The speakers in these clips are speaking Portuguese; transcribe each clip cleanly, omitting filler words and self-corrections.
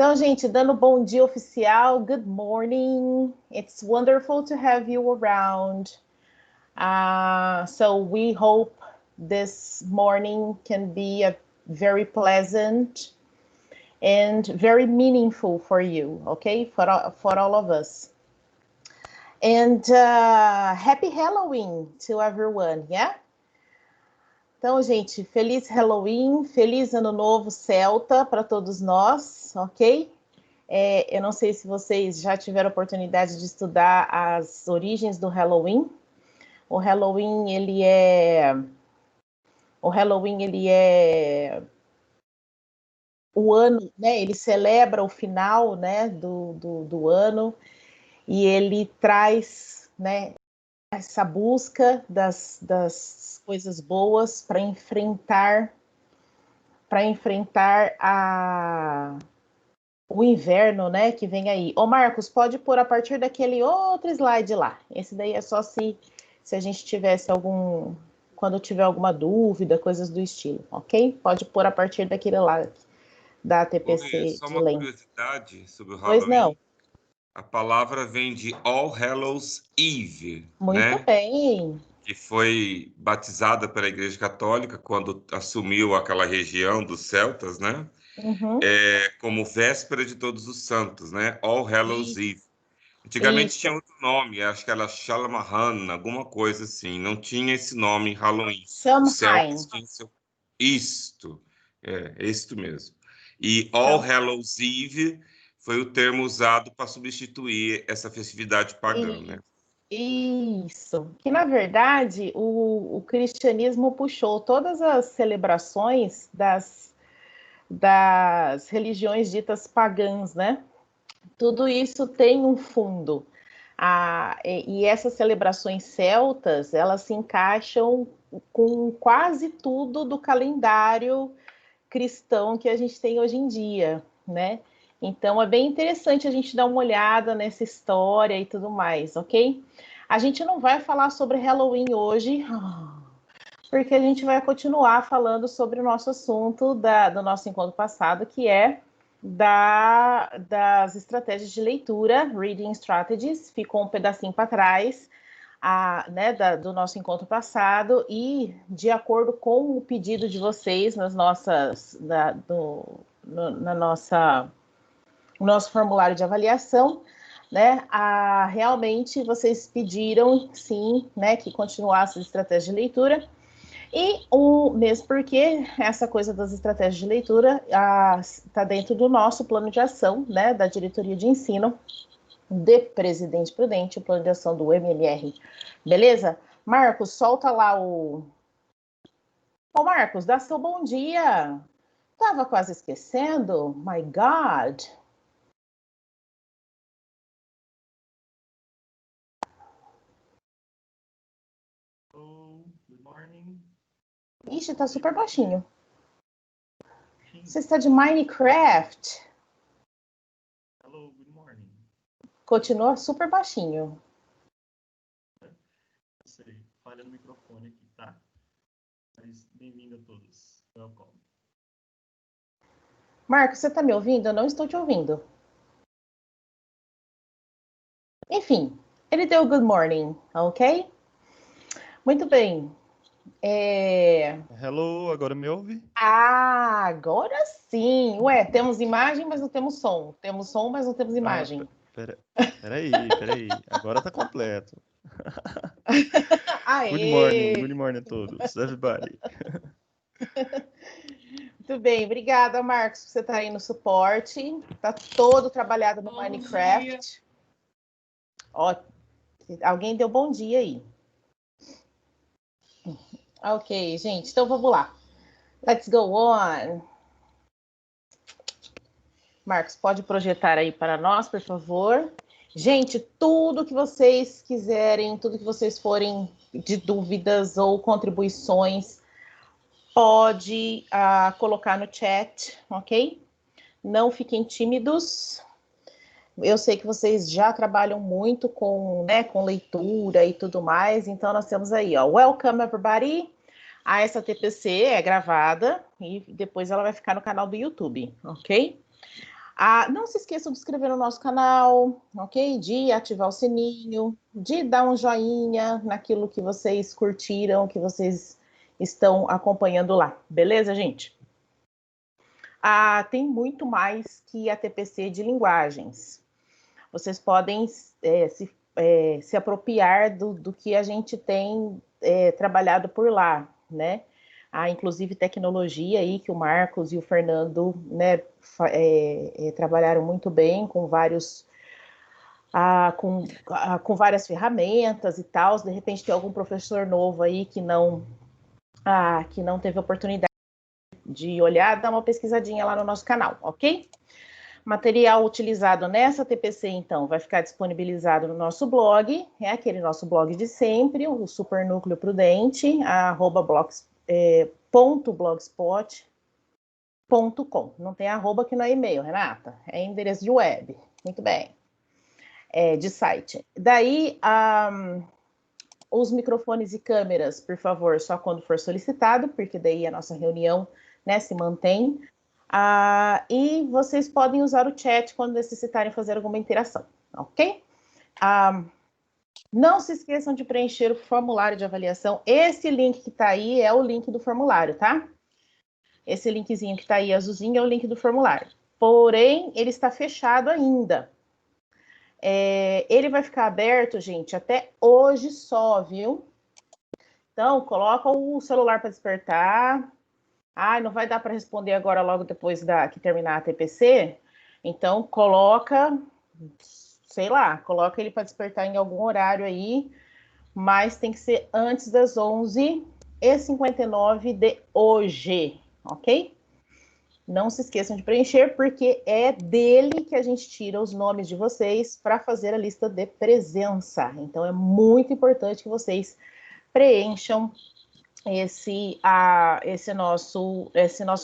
Então, gente, dando bom dia oficial. Good morning. It's wonderful to have you around. So we hope this morning can be a very pleasant and very meaningful for you, okay? For all of us. And happy Halloween to everyone, yeah? Então, gente, feliz Halloween, feliz Ano Novo Celta para todos nós, ok? Eu não sei se vocês já tiveram a oportunidade de estudar as origens do Halloween. O Halloween, ele é o ano, né? Ele celebra o final, né, do ano e ele traz, né, essa busca das coisas boas para enfrentar o inverno, né, que vem aí. Ô, Marcos, pode pôr a partir daquele outro slide lá. Esse daí é só se a gente tivesse quando tiver alguma dúvida, coisas do estilo, ok? Pode pôr a partir daquele lá, da TPC Oi, só de uma LEM. curiosidade sobre o Pois Halloween. não. A palavra vem de All Hallows Eve, Muito né? bem. Que foi batizada pela Igreja Católica quando assumiu aquela região dos celtas, né? Uhum. Como véspera de Todos os Santos, né? All Hallows Eve. Antigamente Isso. tinha outro nome, acho que era Shalmahan, alguma coisa assim. Não tinha esse nome Halloween. Os Samhain. celtas tinham seu... Isto, isto mesmo. E All Hallows Eve foi o termo usado para substituir essa festividade pagã, né? Isso. Que, na verdade, o cristianismo puxou todas as celebrações das religiões ditas pagãs, né? Tudo isso tem um fundo. E essas celebrações celtas, elas se encaixam com quase tudo do calendário cristão que a gente tem hoje em dia, né? Então é bem interessante a gente dar uma olhada nessa história e tudo mais, ok? A gente não vai falar sobre Halloween hoje, porque a gente vai continuar falando sobre o nosso assunto do nosso encontro passado, que é das estratégias de leitura, Reading Strategies. Ficou um pedacinho para trás, né, do nosso encontro passado, e de acordo com o pedido de vocês no nosso formulário de avaliação, né, realmente vocês pediram, sim, né, que continuasse a estratégia de leitura, e mesmo porque essa coisa das estratégias de leitura está dentro do nosso plano de ação, né, da diretoria de ensino de Presidente Prudente, o plano de ação do MMR. Beleza? Marcos, solta lá o... Ô, Marcos, dá seu bom dia. Tava quase esquecendo. My God. Hello, good morning. Ixi, tá super baixinho. Você está de Minecraft? Hello, good morning. Continua super baixinho. Eu sei, falha no microfone aqui, tá? Mas bem-vindo a todos. Welcome. Marcos, você tá me ouvindo? Eu não estou te ouvindo. Enfim, ele deu good morning, ok? Muito bem. Hello, agora me ouve? Agora sim. Ué, temos imagem, mas não temos som. Temos som, mas não temos imagem. Peraí. Agora tá completo. Aê! Good morning a todos, everybody. Muito bem, obrigada, Marcos, por você estar aí no suporte. Tá todo trabalhado no Minecraft. Ó, alguém deu bom dia aí. Ok, gente, então vamos lá. Let's go on. Marcos, pode projetar aí para nós, por favor. Gente, tudo que vocês quiserem, tudo que vocês forem de dúvidas ou contribuições, pode colocar no chat, ok? Não fiquem tímidos. Eu sei que vocês já trabalham muito com leitura e tudo mais, então nós temos aí, ó, welcome everybody. Essa TPC é gravada e depois ela vai ficar no canal do YouTube, ok? Não se esqueçam de se inscrever no nosso canal, ok? De ativar o sininho, de dar um joinha naquilo que vocês curtiram, que vocês estão acompanhando lá. Beleza, gente? Tem muito mais que a TPC de linguagens. Vocês podem se apropriar do que a gente tem trabalhado por lá, né? Inclusive tecnologia aí que o Marcos e o Fernando, né, trabalharam muito bem com vários com várias ferramentas e tal. De repente tem algum professor novo aí que não teve oportunidade de olhar, dá uma pesquisadinha lá no nosso canal, ok? Material utilizado nessa TPC, então, vai ficar disponibilizado no nosso blog, é aquele nosso blog de sempre, o Supernúcleo Prudente, .blogspot.com. Não tem arroba que não é e-mail, Renata, é endereço de web. Muito bem. De site. Daí, os microfones e câmeras, por favor, só quando for solicitado, porque daí a nossa reunião, né, se mantém. E vocês podem usar o chat quando necessitarem fazer alguma interação, ok? Não se esqueçam de preencher o formulário de avaliação. Esse link que está aí é o link do formulário, tá? Esse linkzinho que está aí azulzinho é o link do formulário. Porém, ele está fechado ainda. Ele vai ficar aberto, gente, até hoje só, viu? Então, coloca o celular para despertar. Não vai dar para responder agora logo depois que terminar a TPC? Então, coloca, sei lá, coloca ele para despertar em algum horário aí, mas tem que ser antes das 11h59 de hoje, ok? Não se esqueçam de preencher, porque é dele que a gente tira os nomes de vocês para fazer a lista de presença. Então, é muito importante que vocês preencham esse nosso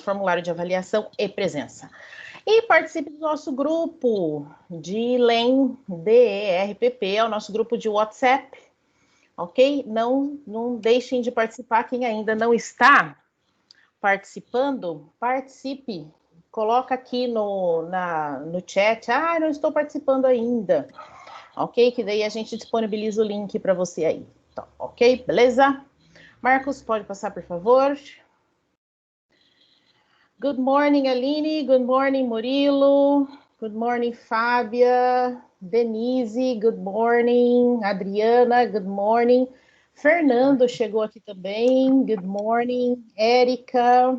formulário de avaliação e presença. E participe do nosso grupo de LEM DERPP, é o nosso grupo de WhatsApp, ok? Não deixem de participar, quem ainda não está participando, participe. Coloca aqui no chat, não estou participando ainda, ok? Que daí a gente disponibiliza o link para você aí, então, ok? Beleza? Marcos, pode passar, por favor. Good morning, Aline. Good morning, Murilo. Good morning, Fábia. Denise, good morning. Adriana, good morning. Fernando chegou aqui também. Good morning. Érica.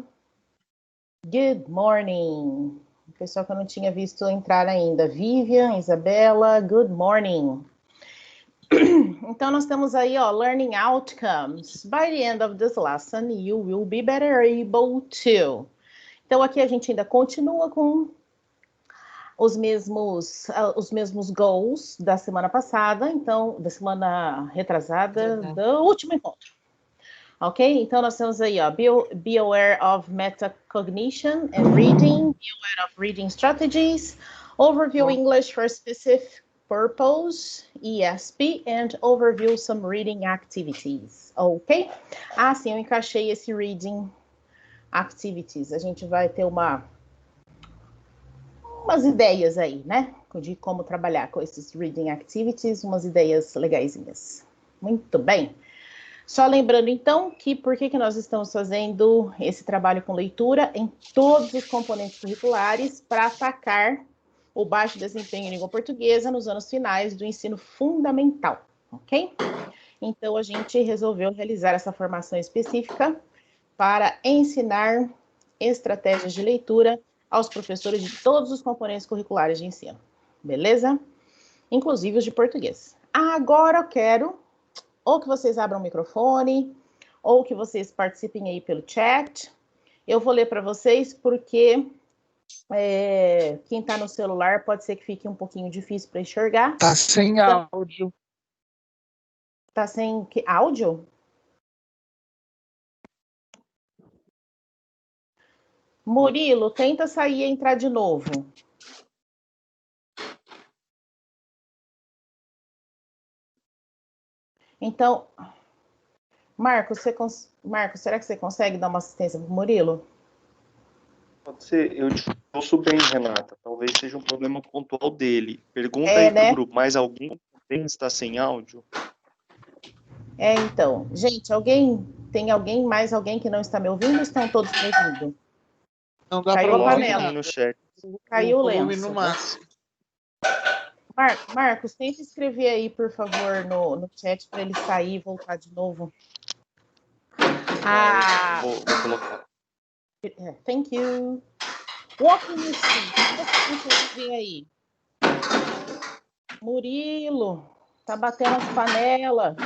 Good morning. O pessoal que eu não tinha visto entrar ainda. Vivian, Isabela, good morning. Então, nós temos aí, learning outcomes. By the end of this lesson, you will be better able to. Então, aqui a gente ainda continua com os mesmos goals da semana passada, então, da semana retrasada, do último encontro. Ok? Então, nós temos aí, be aware of metacognition and reading, be aware of reading strategies, overview English for specific purpose, ESP, and overview some reading activities. Ok? Sim, eu encaixei esse reading activities. A gente vai ter umas ideias aí, né? De como trabalhar com esses reading activities, umas ideias legaisinhas. Muito bem. Só lembrando, então, que por que nós estamos fazendo esse trabalho com leitura em todos os componentes curriculares para atacar o baixo desempenho em língua portuguesa nos anos finais do ensino fundamental, ok? Então, a gente resolveu realizar essa formação específica para ensinar estratégias de leitura aos professores de todos os componentes curriculares de ensino, beleza? Inclusive os de português. Agora eu quero ou que vocês abram o microfone, ou que vocês participem aí pelo chat. Eu vou ler para vocês, porque quem está no celular pode ser que fique um pouquinho difícil para enxergar. Tá sem áudio. Tá sem áudio? Murilo, tenta sair e entrar de novo. Então, Marcos, será que você consegue dar uma assistência para o Murilo? Pode ser, eu te ouço bem, Renata. Talvez seja um problema pontual dele. Pergunta É, aí pro né? grupo, mais alguém também está sem áudio? Então, gente, tem alguém, mais alguém que não está me ouvindo ou estão todos me ouvindo? Não dá para Caiu a ouvir, Coloquem aí panela, no Renata. chat. O caiu o volume no lenço. máximo. Marcos, tenta escrever aí, por favor, no chat para ele sair e voltar de novo. Ah, Vou colocar. thank you. What can you see? O que você consegue ver aí? Murilo, tá batendo as panelas.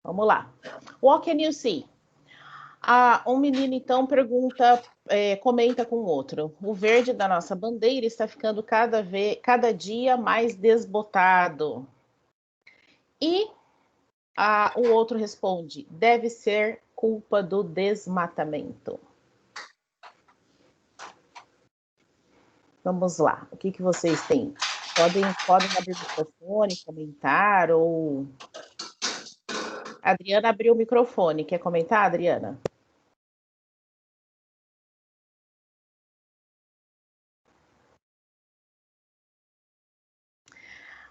Vamos lá. What can you see? Um menino, então, pergunta, comenta com o outro. O verde da nossa bandeira está ficando cada dia mais desbotado. E o outro responde, deve ser culpa do desmatamento. Vamos lá, o que vocês têm? Podem abrir o microfone, comentar, ou... Adriana abriu o microfone, quer comentar, Adriana?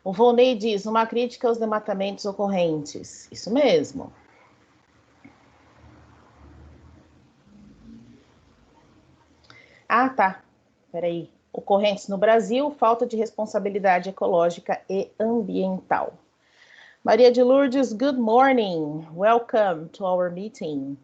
O Volney diz, uma crítica aos desmatamentos ocorrentes. Isso mesmo. Ah, tá. Peraí. Ocorrentes no Brasil, falta de responsabilidade ecológica e ambiental. Maria de Lourdes, good morning. Welcome to our meeting.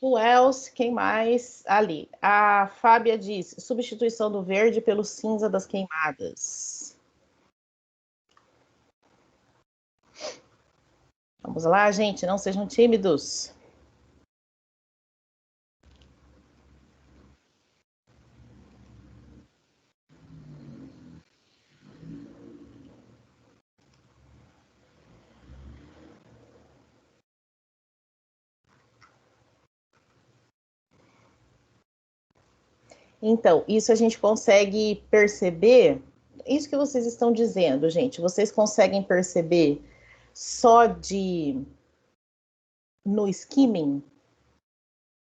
Who else? Quem mais? Ali. A Fábia diz, substituição do verde pelo cinza das queimadas. Vamos lá, gente, não sejam tímidos. Então, isso a gente consegue perceber, isso que vocês estão dizendo, gente, vocês conseguem perceber só no skimming,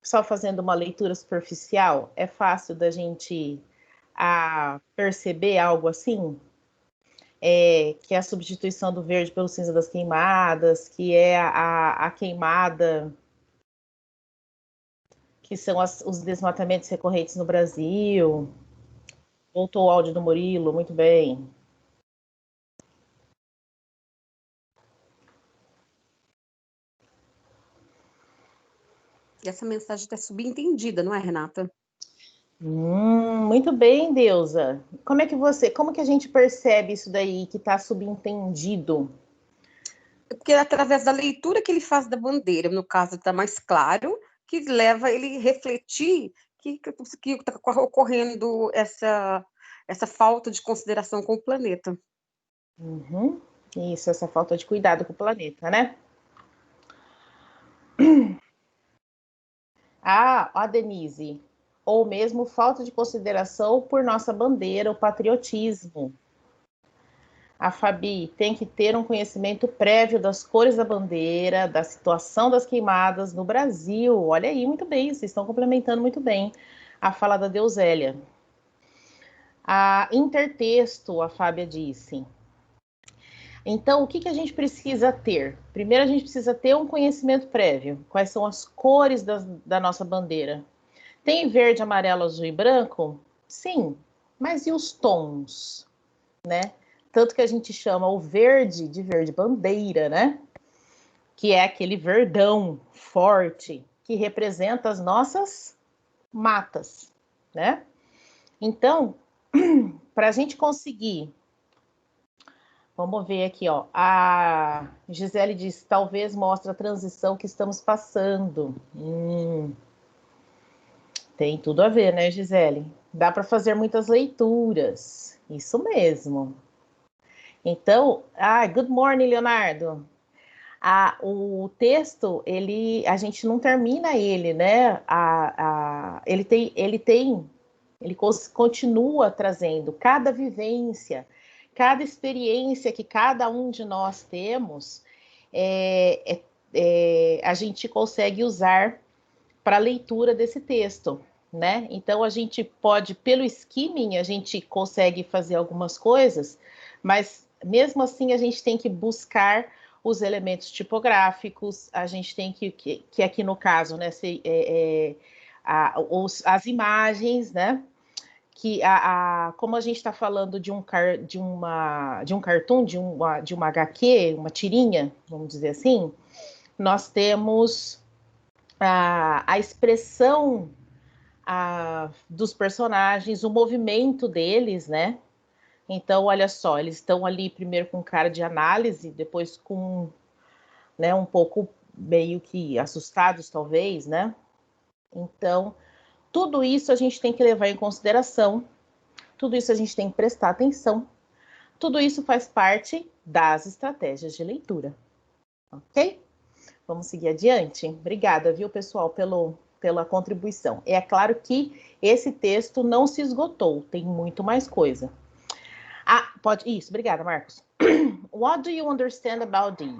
só fazendo uma leitura superficial, é fácil da gente perceber algo assim? Que é a substituição do verde pelo cinza das queimadas, que é a queimada, que são os desmatamentos recorrentes no Brasil. Voltou o áudio do Murilo, muito bem. E essa mensagem está subentendida, não é, Renata? Muito bem, Deusa. Como que a gente percebe isso daí que está subentendido? Porque através da leitura que ele faz da bandeira, no caso está mais claro, que leva ele a refletir que está ocorrendo essa falta de consideração com o planeta. Uhum. Isso, essa falta de cuidado com o planeta, né? A Denise. Ou mesmo falta de consideração por nossa bandeira, o patriotismo. A Fabi tem que ter um conhecimento prévio das cores da bandeira, da situação das queimadas no Brasil. Olha aí, muito bem, vocês estão complementando muito bem a fala da Deusélia. A intertexto, a Fábia disse. Então, o que a gente precisa ter? Primeiro, a gente precisa ter um conhecimento prévio. Quais são as cores da nossa bandeira? Tem verde, amarelo, azul e branco? Sim, mas e os tons, né? Tanto que a gente chama o verde de verde bandeira, né? Que é aquele verdão forte que representa as nossas matas, né? Então, para a gente conseguir... Vamos ver aqui, ó. A Gisele diz, talvez mostre a transição que estamos passando. Tem tudo a ver, né, Gisele? Dá para fazer muitas leituras. Isso mesmo. Então, good morning, Leonardo. O texto, a gente não termina ele, né? Ele continua trazendo cada vivência, cada experiência que cada um de nós temos, a gente consegue usar para a leitura desse texto, né? Então, a gente pode, pelo skimming, a gente consegue fazer algumas coisas, mas mesmo assim a gente tem que buscar os elementos tipográficos, a gente tem que aqui no caso, né, as imagens, né? Que como a gente está falando de um cartoon, de uma HQ, uma tirinha, vamos dizer assim, nós temos a expressão dos personagens, o movimento deles, né? Então, olha só, eles estão ali primeiro com cara de análise, depois com, né, um pouco meio que assustados, talvez, né? Então, tudo isso a gente tem que levar em consideração, tudo isso a gente tem que prestar atenção, tudo isso faz parte das estratégias de leitura, ok? Vamos seguir adiante? Obrigada, viu, pessoal, pela contribuição. É claro que esse texto não se esgotou, tem muito mais coisa. Isso, obrigada, Marcos. What do you understand about these?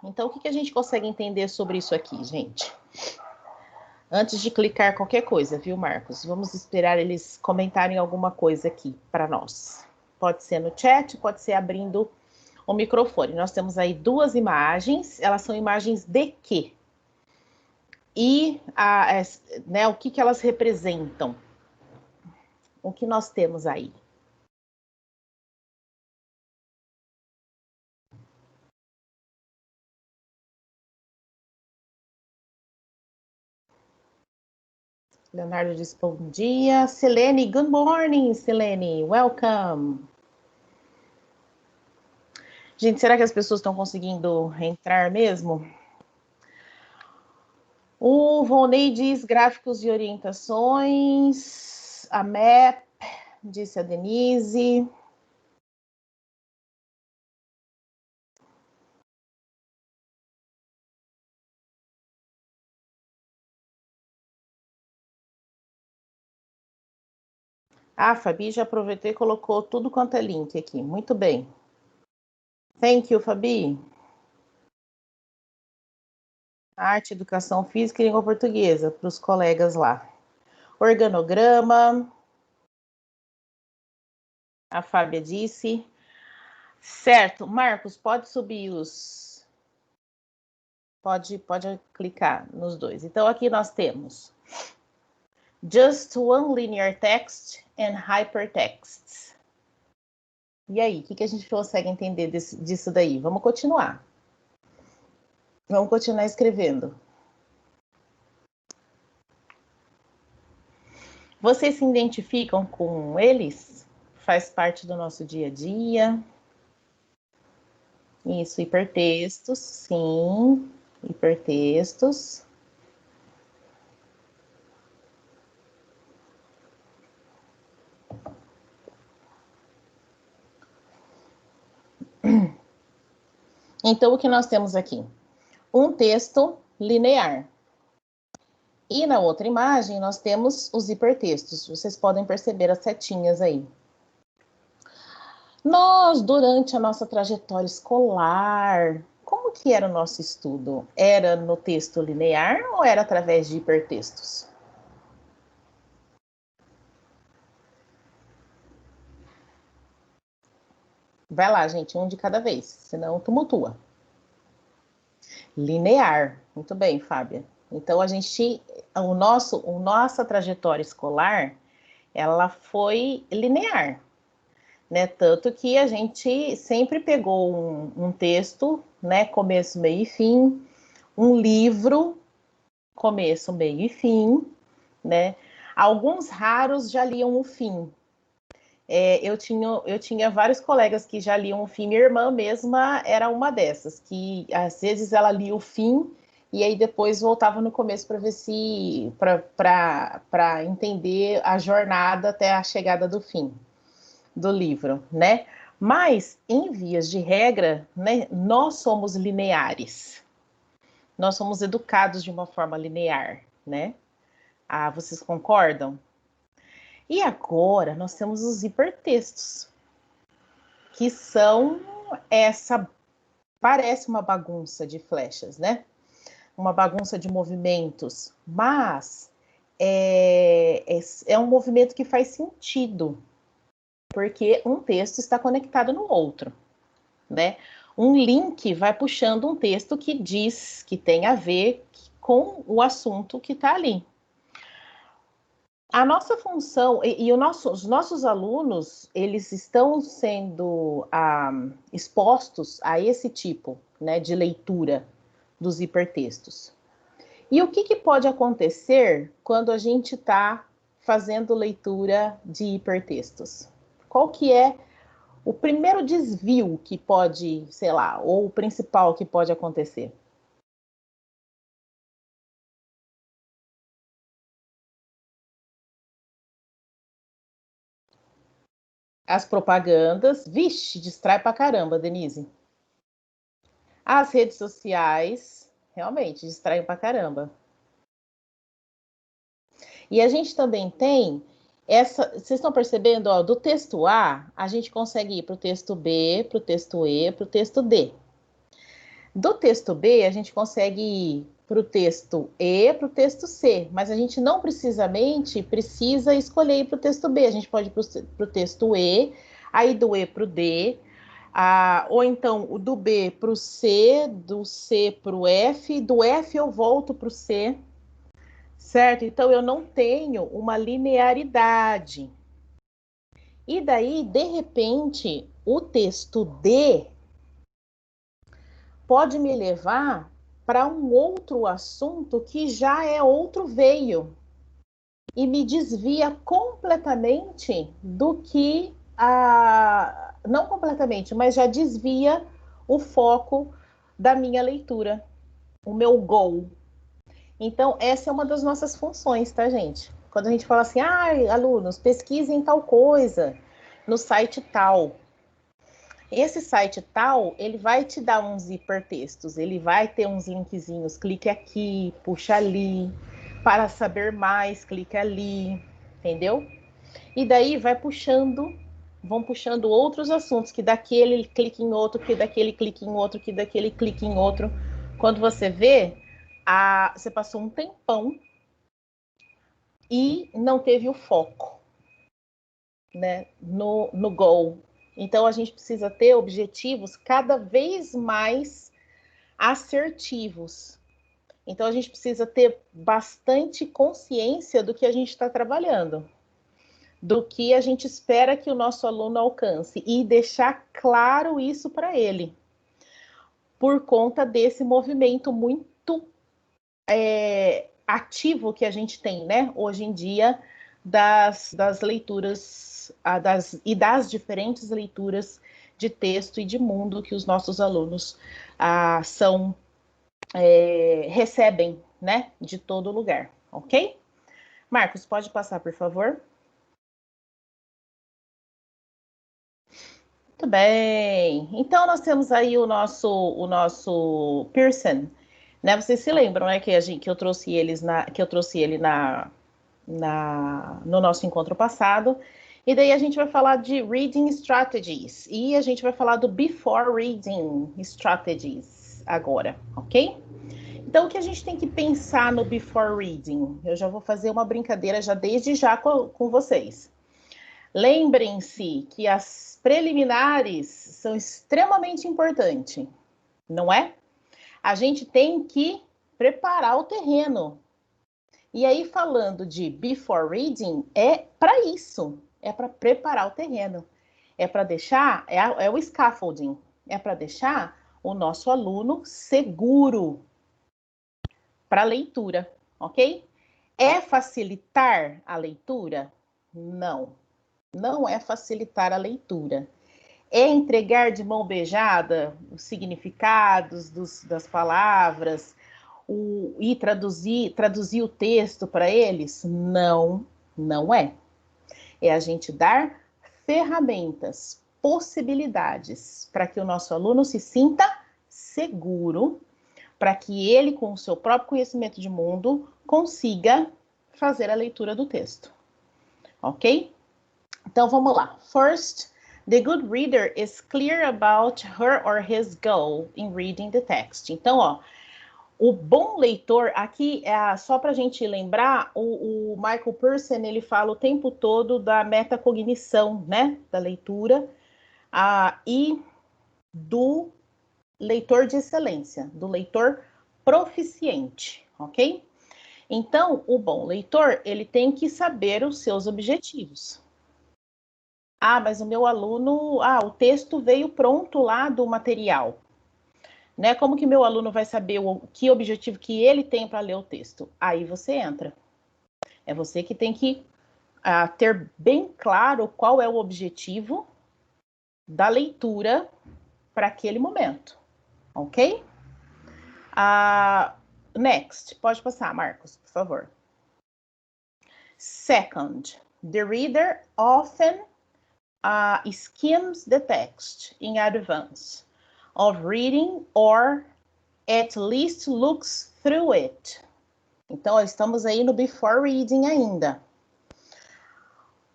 Então, o que a gente consegue entender sobre isso aqui, gente? Antes de clicar qualquer coisa, viu, Marcos? Vamos esperar eles comentarem alguma coisa aqui para nós. Pode ser no chat, pode ser abrindo o microfone. Nós temos aí duas imagens, elas são imagens de quê? E né, o que elas representam? O que nós temos aí? Leonardo diz bom dia. Selene, good morning, Selene. Welcome. Gente, será que as pessoas estão conseguindo entrar mesmo? O Volney diz gráficos e orientações. A map, disse a Denise. Fabi, já aproveitei e colocou tudo quanto é link aqui. Muito bem. Thank you, Fabi. Arte, educação física e língua portuguesa, para os colegas lá. Organograma. A Fábia disse. Certo. Marcos, pode subir os... Pode clicar nos dois. Então, aqui nós temos just one linear text and hypertext. E aí, o que a gente consegue entender disso daí? Vamos continuar. Vamos continuar escrevendo. Vocês se identificam com eles? Faz parte do nosso dia a dia? Isso, hipertextos, sim, hipertextos. Então, o que nós temos aqui? Um texto linear. E na outra imagem, nós temos os hipertextos. Vocês podem perceber as setinhas aí. Nós, durante a nossa trajetória escolar, como que era o nosso estudo? Era no texto linear ou era através de hipertextos? Vai lá, gente, um de cada vez, senão tumultua. Linear. Muito bem, Fábia. Então, nossa trajetória escolar, ela foi linear, né? Tanto que a gente sempre pegou um texto, né? Começo, meio e fim, um livro, começo, meio e fim, né? Alguns raros já liam o fim. Eu tinha vários colegas que já liam o fim. Minha irmã mesma era uma dessas, que às vezes ela lia o fim e aí depois voltava no começo para ver se para entender a jornada até a chegada do fim do livro, né? Mas em vias de regra, né, nós somos lineares. Nós somos educados de uma forma linear, né? Vocês concordam? E agora nós temos os hipertextos. que são essa... Parece uma bagunça de flechas, né? Uma bagunça de movimentos, mas é um movimento que faz sentido, porque um texto está conectado no outro, né? Um link vai puxando um texto que diz que tem a ver com o assunto que está ali. A nossa função, os nossos alunos, eles estão sendo expostos a esse tipo, né, de leitura dos hipertextos. E o que pode acontecer quando a gente está fazendo leitura de hipertextos? Qual que é o primeiro desvio que pode, sei lá, ou o principal que pode acontecer? As propagandas, vixe, distrai pra caramba, Denise. As redes sociais, realmente, distraem pra caramba. E a gente também tem vocês estão percebendo, ó, do texto A, a gente consegue ir para o texto B, para o texto E, para o texto D. Do texto B, a gente consegue ir para o texto E, para o texto C, mas a gente não precisamente precisa escolher ir para o texto B, a gente pode ir para o texto E, aí do E para o D, ou então o do B para o C, do C para o F, do F eu volto para o C, certo? Então eu não tenho uma linearidade. E daí, de repente, o texto D pode me levar para um outro assunto que já é outro veio e me desvia completamente do que não completamente, mas já desvia o foco da minha leitura, o meu goal. Então, essa é uma das nossas funções, tá, gente? Quando a gente fala assim, alunos, pesquisem tal coisa no site tal. Esse site tal, ele vai te dar uns hipertextos, ele vai ter uns linkzinhos, clique aqui, puxa ali, para saber mais, clique ali, entendeu? E daí vão puxando outros assuntos, que daquele clique em outro, que daquele clique em outro, que daquele clique em outro. Quando você vê, você passou um tempão e não teve o foco, né, no goal. Então, a gente precisa ter objetivos cada vez mais assertivos. Então, a gente precisa ter bastante consciência do que a gente está trabalhando, do que a gente espera que o nosso aluno alcance e deixar claro isso para ele, por conta desse movimento muito ativo que a gente tem, né, hoje em dia, das leituras das diferentes leituras de texto e de mundo que os nossos alunos recebem, né, de todo lugar, ok? Marcos, pode passar, por favor? Muito bem. Então, nós temos aí o nosso Pearson, né? Vocês se lembram, né, que eu trouxe ele no nosso encontro passado. E daí a gente vai falar de Reading Strategies. E a gente vai falar do Before Reading Strategies agora, ok? Então, o que a gente tem que pensar no Before Reading? Eu já vou fazer uma brincadeira desde já com vocês. Lembrem-se que as preliminares são extremamente importantes, não é? A gente tem que preparar o terreno. E aí, falando de before reading, é para isso, é para preparar o terreno, é para deixar, é o scaffolding, é para deixar o nosso aluno seguro para a leitura, ok? É facilitar a leitura? Não, não é facilitar a leitura. É entregar de mão beijada os significados das palavras, e traduzir o texto para eles? Não, não é. É a gente dar ferramentas, possibilidades para que o nosso aluno se sinta seguro, para que ele, com o seu próprio conhecimento de mundo, consiga fazer a leitura do texto. Ok? Então, vamos lá. First, The good reader is clear about her or his goal in reading the text. Então, ó, o bom leitor, aqui, só para a gente lembrar, o Michael Pearson, ele fala o tempo todo da metacognição, né, da leitura, e do leitor de excelência, do leitor proficiente, ok? Então, o bom leitor, ele tem que saber os seus objetivos. Mas o meu aluno, o texto veio pronto lá do material. Né? Como que meu aluno vai saber que objetivo que ele tem para ler o texto? Aí você entra. É você que tem que ter bem claro qual é o objetivo da leitura para aquele momento. Ok? Next. Pode passar, Marcos, por favor. Second, the reader often skims the text in advance of reading or at least looks through it. Então, estamos aí no before reading ainda.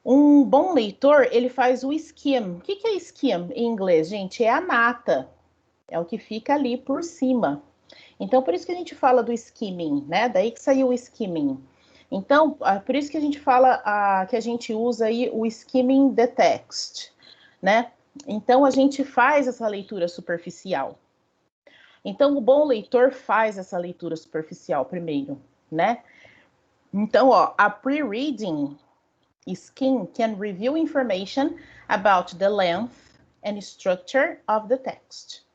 Um bom leitor, ele faz o skim. O que é skim em inglês, gente? É a nata. É o que fica ali por cima. Então, por isso que a gente fala do skimming, né? Daí que saiu o skimming. Então, por isso que a gente fala, que a gente usa aí o skimming the text, né? Então, a gente faz essa leitura superficial. Então, o bom leitor faz essa leitura superficial primeiro, né? Então, ó, a pre-reading skim can review information about the length and structure of the text,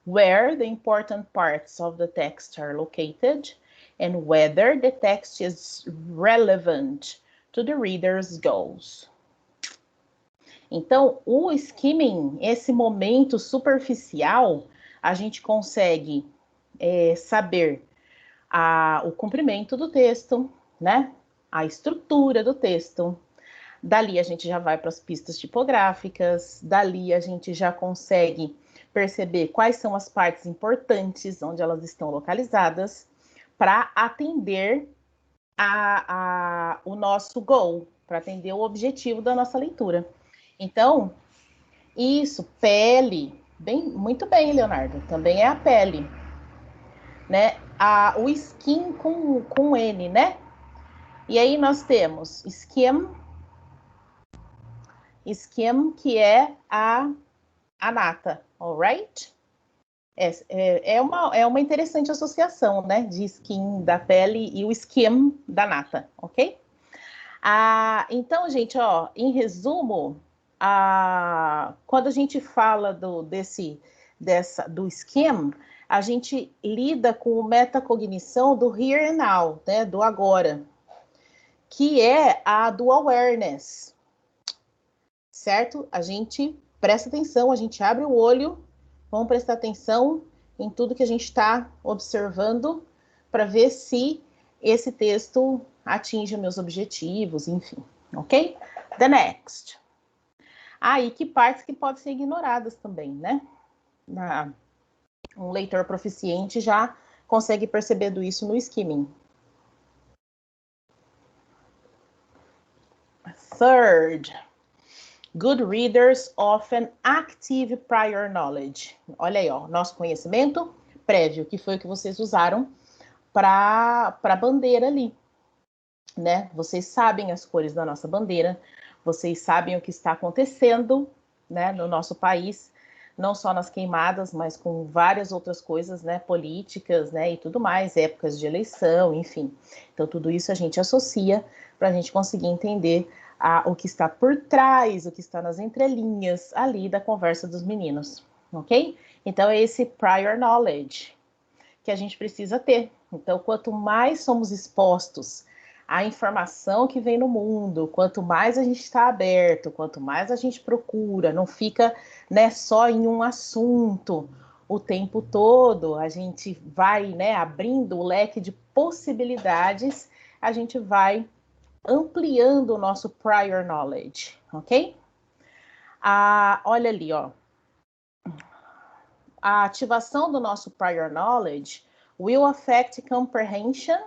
where the important parts of the text are located, and whether the text is relevant to the reader's goals. Então, o skimming, esse momento superficial, a gente consegue saber o comprimento do texto, né? A estrutura do texto. Dali a gente já vai para as pistas tipográficas, dali a gente já consegue perceber quais são as partes importantes, onde elas estão localizadas, para atender o nosso goal, para atender o objetivo da nossa leitura. Então, isso, pele, muito bem, Leonardo, também é a pele, né? O skin com N, né? E aí nós temos skim, que é a nata, alright? É uma interessante associação, né? De skin da pele e o skim da nata, ok? Então, gente, ó, em resumo, quando a gente fala do skim, a gente lida com metacognição do here and now, né? Do agora, que é a do awareness, certo? A gente presta atenção, a gente abre o olho, vamos prestar atenção em tudo que a gente está observando para ver se esse texto atinge meus objetivos, enfim, ok? The next. E que partes que podem ser ignoradas também, né? Um leitor proficiente já consegue perceber isso no skimming. Third, good readers often active prior knowledge. Olha aí, ó, nosso conhecimento prévio, que foi o que vocês usaram para a bandeira ali, né? Vocês sabem as cores da nossa bandeira, vocês sabem o que está acontecendo, né, no nosso país, não só nas queimadas, mas com várias outras coisas, né, políticas, né, e tudo mais, épocas de eleição, enfim. Então, tudo isso a gente associa para a gente conseguir entender o que está por trás, o que está nas entrelinhas ali da conversa dos meninos, ok? Então, é esse prior knowledge que a gente precisa ter. Então, quanto mais somos expostos à informação que vem no mundo, quanto mais a gente está aberto, quanto mais a gente procura, não fica, né, só em um assunto o tempo todo, a gente vai, né, abrindo o leque de possibilidades, a gente vai ampliando o nosso prior knowledge, ok? Olha ali, ó. A ativação do nosso prior knowledge will affect comprehension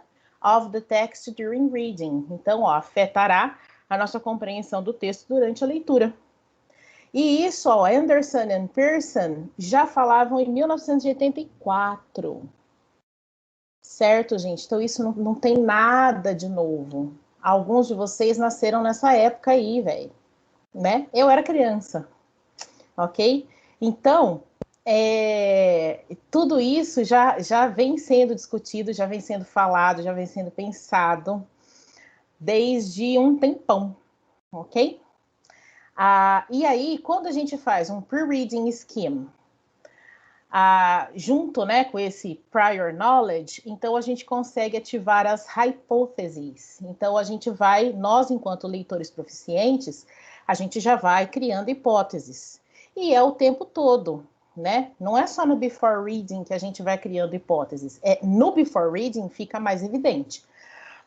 of the text during reading. Então, ó, afetará a nossa compreensão do texto durante a leitura. E isso, ó, Anderson e Pearson já falavam em 1984. Certo, gente? Então, isso não tem nada de novo. Alguns de vocês nasceram nessa época aí, velho. Né? Eu era criança, ok? Então, tudo isso já vem sendo discutido, já vem sendo falado, já vem sendo pensado desde um tempão, ok? E aí, quando a gente faz um pre-reading scheme, junto, né, com esse prior knowledge, então a gente consegue ativar as hipóteses. Então a gente vai, nós enquanto leitores proficientes, a gente já vai criando hipóteses. E é o tempo todo, né? Não é só no before reading que a gente vai criando hipóteses. No before reading fica mais evidente.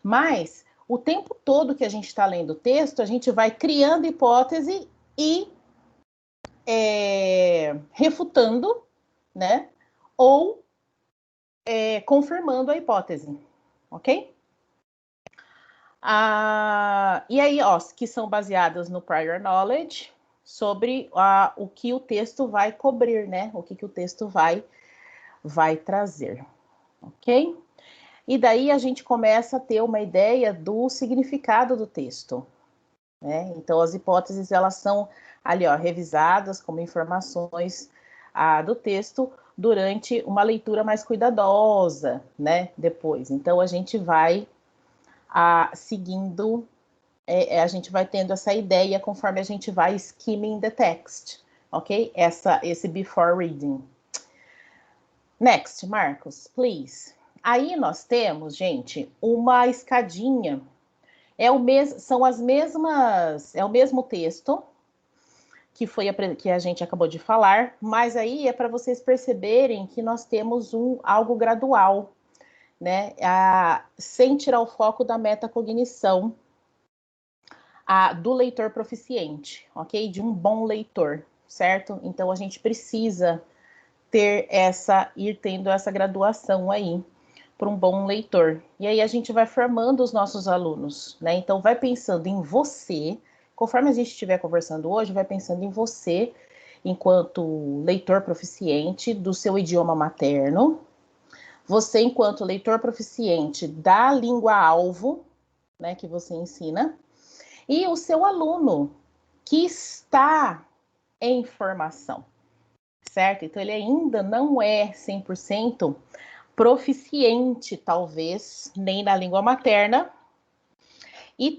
Mas o tempo todo que a gente está lendo o texto, a gente vai criando hipótese e refutando, né? Ou confirmando a hipótese, ok? E aí, ó, que são baseadas no prior knowledge sobre o que o texto vai cobrir, né? O que o texto vai trazer, ok? E daí a gente começa a ter uma ideia do significado do texto, né? Então, as hipóteses, elas são ali, ó, revisadas como informações do texto durante uma leitura mais cuidadosa, né? Depois. Então, a gente vai seguindo, a gente vai tendo essa ideia conforme a gente vai skimming the text, ok? Esse before reading. Next, Marcos, please. Aí nós temos, gente, uma escadinha. São as mesmas, é o mesmo texto que a gente acabou de falar, mas aí é para vocês perceberem que nós temos algo gradual, né? Sem tirar o foco da metacognição do leitor proficiente, ok? De um bom leitor, certo? Então a gente precisa ir tendo essa graduação aí para um bom leitor. E aí a gente vai formando os nossos alunos, né? Então vai pensando em você, conforme a gente estiver conversando hoje, vai pensando em você enquanto leitor proficiente do seu idioma materno, você enquanto leitor proficiente da língua-alvo, né, que você ensina, e o seu aluno que está em formação, certo? Então ele ainda não é 100% proficiente, talvez, nem na língua materna, e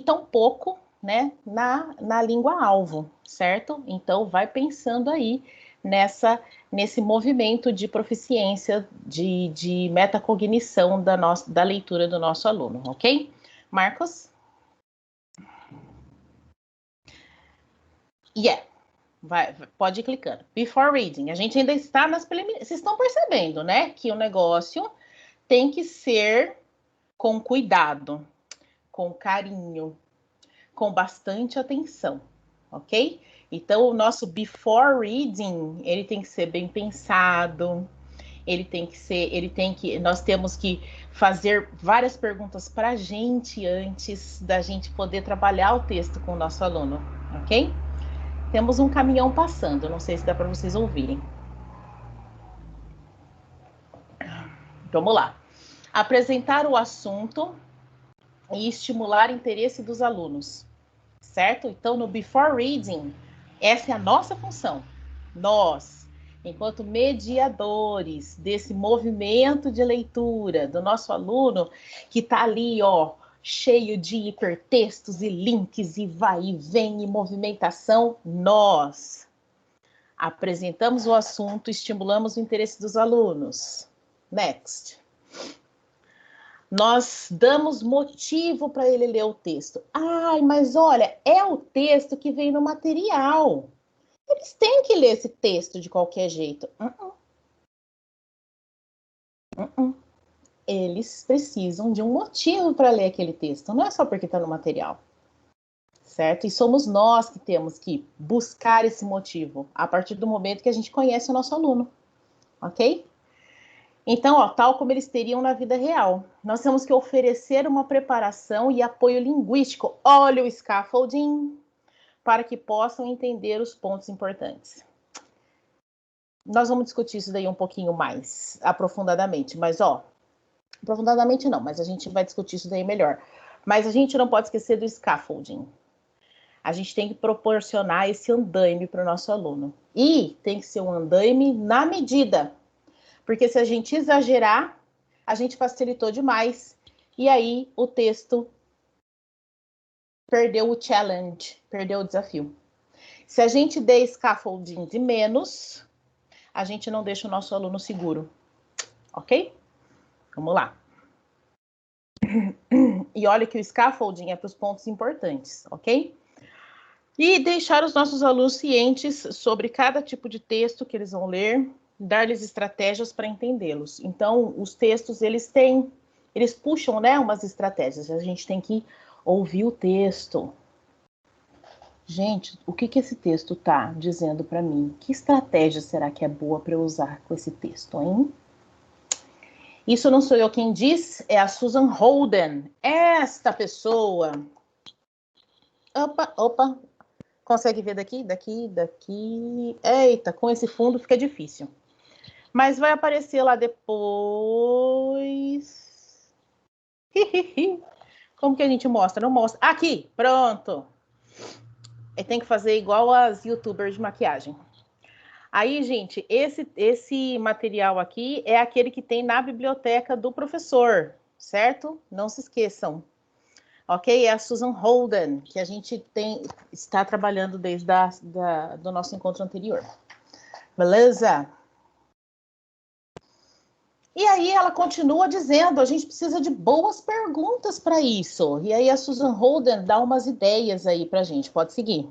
tampouco, né, na língua-alvo, certo? Então, vai pensando aí nesse movimento de proficiência, de metacognição da leitura do nosso aluno, ok? Marcos? Pode ir clicando. Before reading, a gente ainda está nas preliminares. Vocês estão percebendo, né, que o negócio tem que ser com cuidado, com carinho, com bastante atenção, ok? Então, o nosso before reading, ele tem que ser bem pensado, nós temos que fazer várias perguntas para a gente antes da gente poder trabalhar o texto com o nosso aluno, ok? Temos um caminhão passando, não sei se dá para vocês ouvirem. Vamos lá. Apresentar o assunto e estimular o interesse dos alunos, certo? Então, no before reading, essa é a nossa função. Nós, enquanto mediadores desse movimento de leitura do nosso aluno, que está ali, ó, cheio de hipertextos e links e vai e vem e movimentação, nós apresentamos o assunto, estimulamos o interesse dos alunos. Next. Nós damos motivo para ele ler o texto. Ai, mas olha, é o texto que vem no material. Eles têm que ler esse texto de qualquer jeito. Eles precisam de um motivo para ler aquele texto. Não é só porque está no material. Certo? E somos nós que temos que buscar esse motivo a partir do momento que a gente conhece o nosso aluno. Ok? Então, ó, tal como eles teriam na vida real, nós temos que oferecer uma preparação e apoio linguístico. Olha o scaffolding. para que possam entender os pontos importantes. Nós vamos discutir isso daí um pouquinho mais aprofundadamente, mas aprofundadamente não, mas a gente vai discutir isso daí melhor. Mas a gente não pode esquecer do scaffolding. A gente tem que proporcionar esse andaime para o nosso aluno. E tem que ser um andaime na medida. Porque se a gente exagerar, a gente facilitou demais. E aí o texto perdeu o challenge, perdeu o desafio. Se a gente der scaffolding de menos, a gente não deixa o nosso aluno seguro. Ok? Vamos lá. E olha que o scaffolding é para os pontos importantes, ok? E deixar os nossos alunos cientes sobre cada tipo de texto que eles vão ler, dar-lhes estratégias para entendê-los. Então, os textos, eles puxam, né, umas estratégias. A gente tem que ouvir o texto. Gente, o que esse texto está dizendo para mim? Que estratégia será que é boa para eu usar com esse texto, hein? Isso não sou eu quem diz, é a Susan Holden. Esta pessoa. Opa. Consegue ver daqui? Daqui. Eita, com esse fundo fica difícil. Mas vai aparecer lá depois. Como que a gente mostra? Não mostra. Aqui, pronto. Tem que fazer igual as youtubers de maquiagem. Aí, gente, esse material aqui é aquele que tem na biblioteca do professor, certo? Não se esqueçam. Ok? É a Susan Holden, que a gente está trabalhando desde do nosso encontro anterior. Beleza? E aí ela continua dizendo, a gente precisa de boas perguntas para isso. E aí a Susan Holden dá umas ideias aí para a gente. Pode seguir.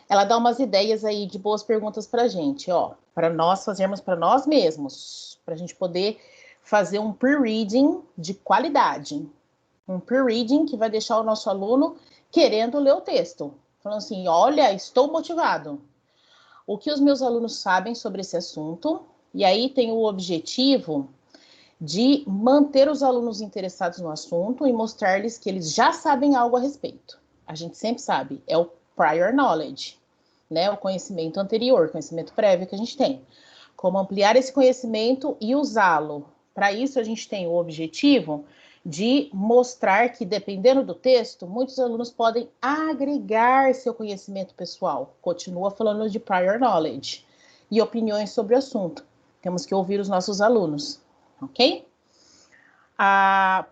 Ela dá umas ideias aí de boas perguntas para a gente, para nós fazermos para nós mesmos, para a gente poder fazer um pre-reading de qualidade. Um pre-reading que vai deixar o nosso aluno querendo ler o texto. Falando assim, olha, estou motivado. O que os meus alunos sabem sobre esse assunto? E aí tem o objetivo de manter os alunos interessados no assunto e mostrar-lhes que eles já sabem algo a respeito. A gente sempre sabe, é o prior knowledge, né? O conhecimento anterior, conhecimento prévio que a gente tem. Como ampliar esse conhecimento e usá-lo. Para isso, a gente tem o objetivo de mostrar que, dependendo do texto, muitos alunos podem agregar seu conhecimento pessoal. Continua falando de prior knowledge e opiniões sobre o assunto. Temos que ouvir os nossos alunos, ok?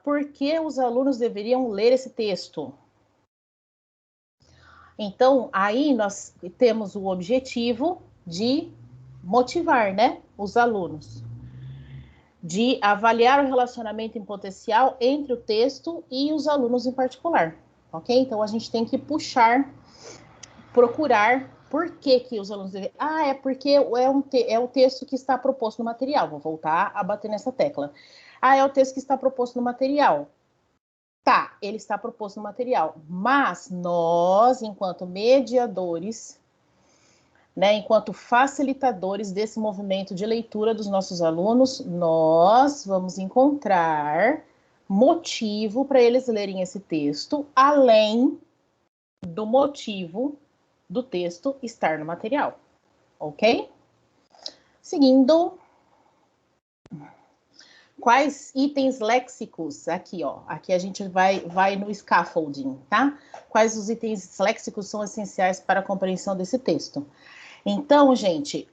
Por que os alunos deveriam ler esse texto? Então, aí nós temos o objetivo de motivar, né, os alunos, de avaliar o relacionamento em potencial entre o texto e os alunos em particular, ok? Então, a gente tem que procurar por que os alunos devem... é porque é o texto que está proposto no material. Vou voltar a bater nessa tecla. É o texto que está proposto no material. Tá, ele está proposto no material, mas nós, enquanto mediadores, né, enquanto facilitadores desse movimento de leitura dos nossos alunos, nós vamos encontrar motivo para eles lerem esse texto, além do motivo do texto estar no material, ok? Seguindo... Quais itens léxicos, aqui a gente vai no scaffolding, tá? Quais os itens léxicos são essenciais para a compreensão desse texto? Então, gente,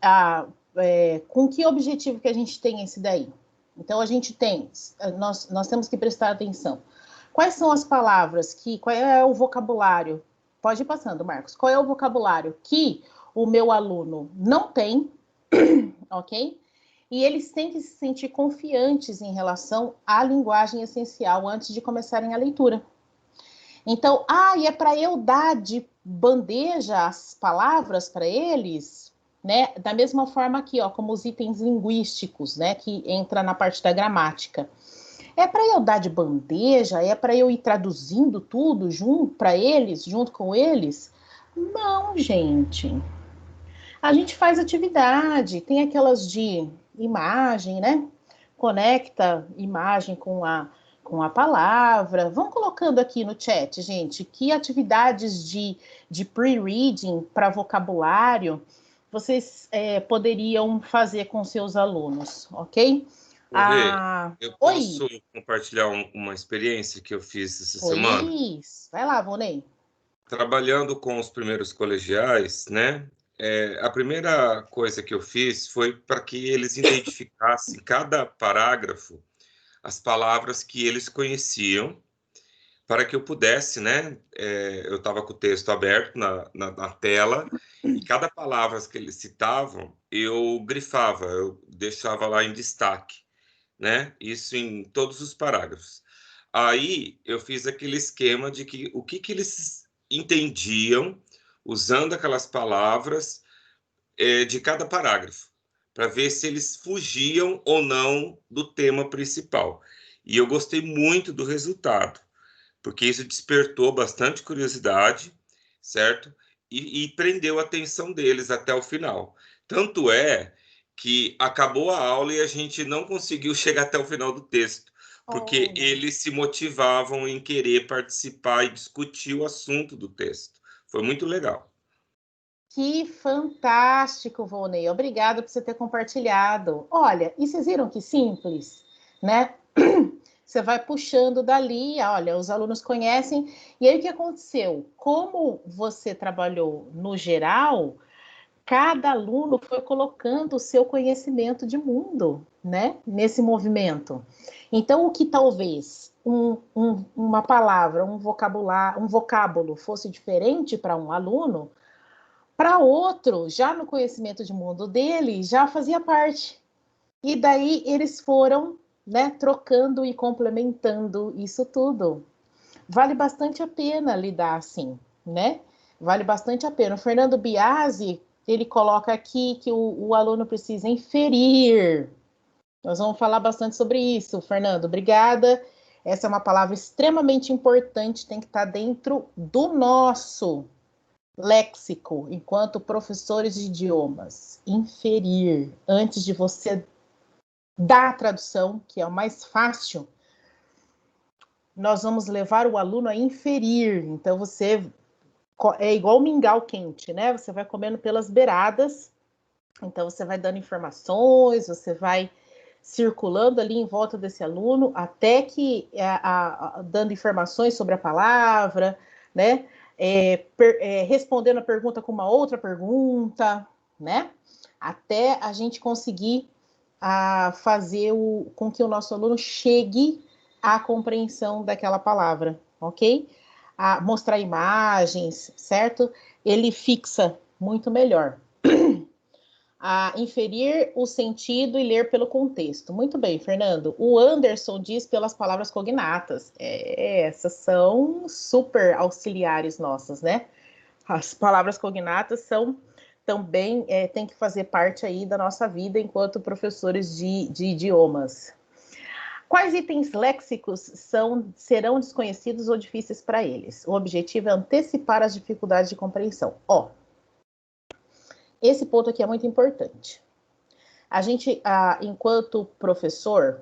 com que objetivo que a gente tem esse daí? Então, nós temos que prestar atenção. Quais são as palavras qual é o vocabulário? Pode ir passando, Marcos. Qual é o vocabulário que o meu aluno não tem, ok? E eles têm que se sentir confiantes em relação à linguagem essencial antes de começarem a leitura. Então, e é para eu dar de bandeja as palavras para eles, né? Da mesma forma aqui, como os itens linguísticos, né? Que entra na parte da gramática. É para eu dar de bandeja? É para eu ir traduzindo tudo junto com eles? Não, gente. A gente faz atividade, tem aquelas de imagem, né? Conecta imagem com com a palavra. Vão colocando aqui no chat, gente, que atividades de pre-reading para vocabulário vocês poderiam fazer com seus alunos, ok? Eu Oi, posso compartilhar uma experiência que eu fiz essa semana? pois, vai lá, Vonei. Trabalhando com os primeiros colegiais, né? A primeira coisa que eu fiz foi para que eles identificassem cada parágrafo as palavras que eles conheciam, para que eu pudesse, né? Eu estava com o texto aberto na tela e cada palavra que eles citavam eu grifava, eu deixava lá em destaque, né? Isso em todos os parágrafos. Aí eu fiz aquele esquema de que o que eles entendiam usando aquelas palavras de cada parágrafo, para ver se eles fugiam ou não do tema principal. E eu gostei muito do resultado, porque isso despertou bastante curiosidade, certo? E prendeu a atenção deles até o final. Tanto é que acabou a aula e a gente não conseguiu chegar até o final do texto, porque eles se motivavam em querer participar e discutir o assunto do texto. Foi muito legal. Que fantástico, Vonei. Obrigada por você ter compartilhado. Olha, e vocês viram que simples, né? Você vai puxando dali, olha, os alunos conhecem. E aí o que aconteceu? Como você trabalhou no geral, cada aluno foi colocando o seu conhecimento de mundo, né? Nesse movimento. Então, o que talvez uma palavra, um vocábulo fosse diferente para um aluno, para outro, já no conhecimento de mundo dele, já fazia parte. E daí eles foram, né, trocando e complementando isso tudo. Vale bastante a pena lidar assim, né? Vale bastante a pena. O Fernando Biasi, ele coloca aqui que o aluno precisa inferir. Nós vamos falar bastante sobre isso, Fernando. Obrigada. Essa é uma palavra extremamente importante, tem que estar dentro do nosso léxico, enquanto professores de idiomas. Inferir, antes de você dar a tradução, que é o mais fácil, nós vamos levar o aluno a inferir. Então, você é igual mingau quente, né? Você vai comendo pelas beiradas, então você vai dando informações, você vai circulando ali em volta desse aluno, até que dando informações sobre a palavra, né? Respondendo a pergunta com uma outra pergunta, né? Até a gente conseguir fazer com que o nosso aluno chegue à compreensão daquela palavra, ok? Mostrar imagens, certo? Ele fixa muito melhor. Inferir o sentido e ler pelo contexto. Muito bem, Fernando. O Anderson diz pelas palavras cognatas. Essas são super auxiliares nossas, né? As palavras cognatas são também, tem que fazer parte aí da nossa vida enquanto professores de idiomas. Quais itens léxicos serão desconhecidos ou difíceis para eles? O objetivo é antecipar as dificuldades de compreensão. Esse ponto aqui é muito importante. A gente, enquanto professor,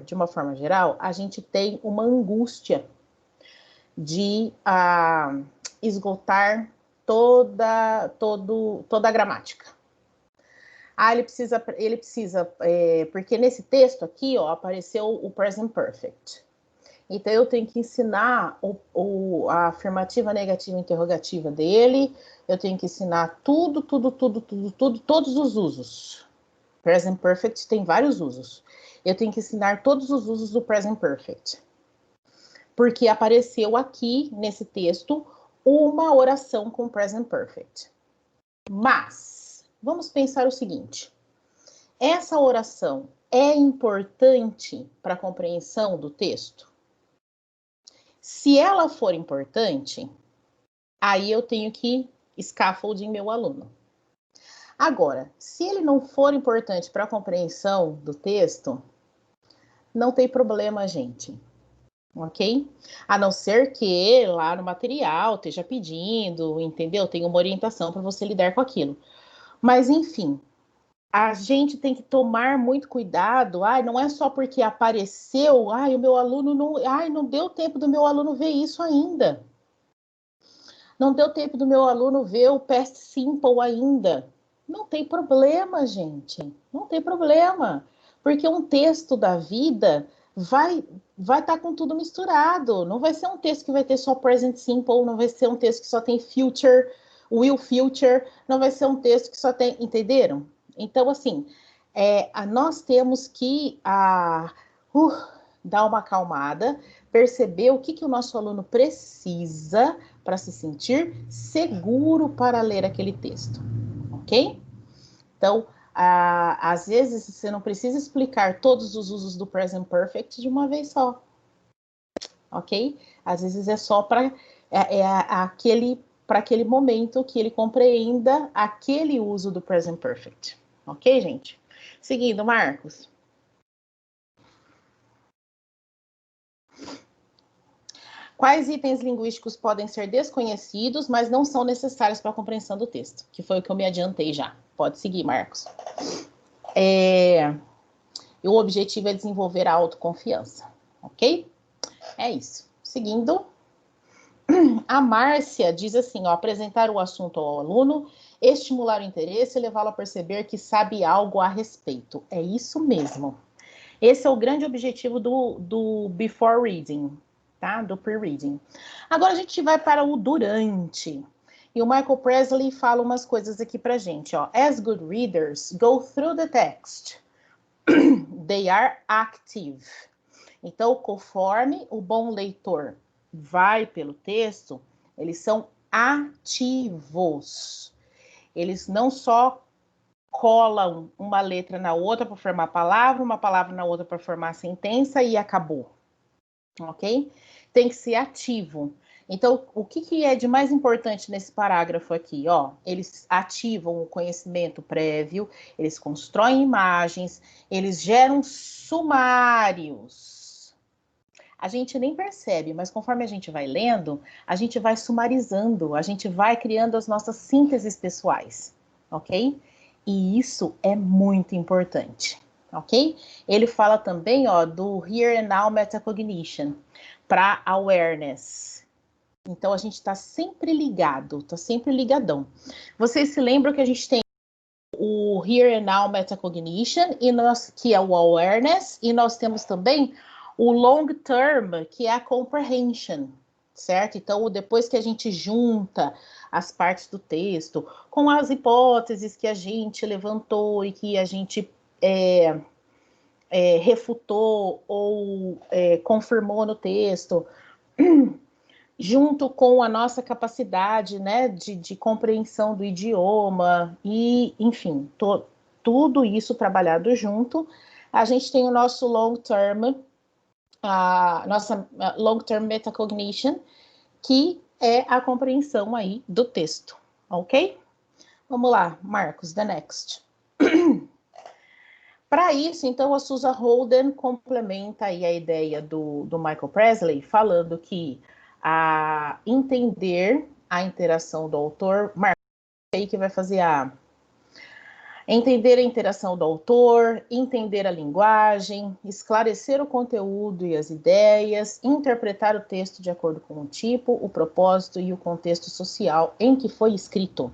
de uma forma geral, a gente tem uma angústia de esgotar toda a gramática. Ele precisa, porque nesse texto aqui, apareceu o present perfect. Então, eu tenho que ensinar a afirmativa, negativa, interrogativa dele, eu tenho que ensinar tudo, todos os usos. Present perfect tem vários usos. Eu tenho que ensinar todos os usos do present perfect. Porque apareceu aqui, nesse texto, uma oração com present perfect. Mas, vamos pensar o seguinte. Essa oração é importante para a compreensão do texto? Se ela for importante, aí eu tenho que scaffolding meu aluno. Agora, se ele não for importante para a compreensão do texto, não tem problema, gente. Ok? A não ser que lá no material esteja pedindo, entendeu? Tem uma orientação para você lidar com aquilo. Mas, enfim, a gente tem que tomar muito cuidado. Ai, não é só porque apareceu, ai, o meu aluno não, ai, não deu tempo do meu aluno ver isso ainda. Não deu tempo do meu aluno ver o past simple ainda. Não tem problema, gente. Não tem problema. Porque um texto da vida vai estar com tudo misturado. Não vai ser um texto que vai ter só present simple, não vai ser um texto que só tem future, will future, não vai ser um texto que só tem, entenderam? Então, assim, nós temos que dar uma acalmada, perceber o que o nosso aluno precisa para se sentir seguro para ler aquele texto, ok? Então, às vezes, você não precisa explicar todos os usos do present perfect de uma vez só, ok? Às vezes é só para aquele momento que ele compreenda aquele uso do present perfect, ok, gente? Seguindo, Marcos. Quais itens linguísticos podem ser desconhecidos, mas não são necessários para a compreensão do texto? Que foi o que eu me adiantei já. Pode seguir, Marcos. O objetivo é desenvolver a autoconfiança, ok? É isso. Seguindo, a Márcia diz assim, ó, apresentar o assunto ao aluno, estimular o interesse e levá-lo a perceber que sabe algo a respeito. É isso mesmo. Esse é o grande objetivo do before reading, tá? Do pre-reading. Agora a gente vai para o durante. E o Michael Presley fala umas coisas aqui pra gente, ó. As good readers go through the text. They are active. Então, conforme o bom leitor vai pelo texto, eles são ativos. Eles não só colam uma letra na outra para formar palavra, uma palavra na outra para formar sentença e acabou. Ok? Tem que ser ativo. Então, o que é de mais importante nesse parágrafo aqui? Ó, eles ativam o conhecimento prévio, eles constroem imagens, eles geram sumários. A gente nem percebe, mas conforme a gente vai lendo, a gente vai sumarizando, a gente vai criando as nossas sínteses pessoais, ok? E isso é muito importante, ok? Ele fala também, ó, do Here and Now Metacognition, para awareness. Então, a gente está sempre ligado, está sempre ligadão. Vocês se lembram que a gente tem o Here and Now Metacognition, que é o awareness, e nós temos também o long term, que é a comprehension, certo? Então, depois que a gente junta as partes do texto com as hipóteses que a gente levantou e que a gente refutou ou confirmou no texto, junto com a nossa capacidade, né, de compreensão do idioma e, enfim, tudo isso trabalhado junto, a gente tem o nosso long-term, a nossa long-term metacognition, que é a compreensão aí do texto, ok? Vamos lá, Marcos, the next. Para isso, então, a Susan Holden complementa aí a ideia do Michael Presley, falando que entender a interação do autor, Marcos, aí que vai fazer entender a interação do autor, entender a linguagem, esclarecer o conteúdo e as ideias, interpretar o texto de acordo com o tipo, o propósito e o contexto social em que foi escrito.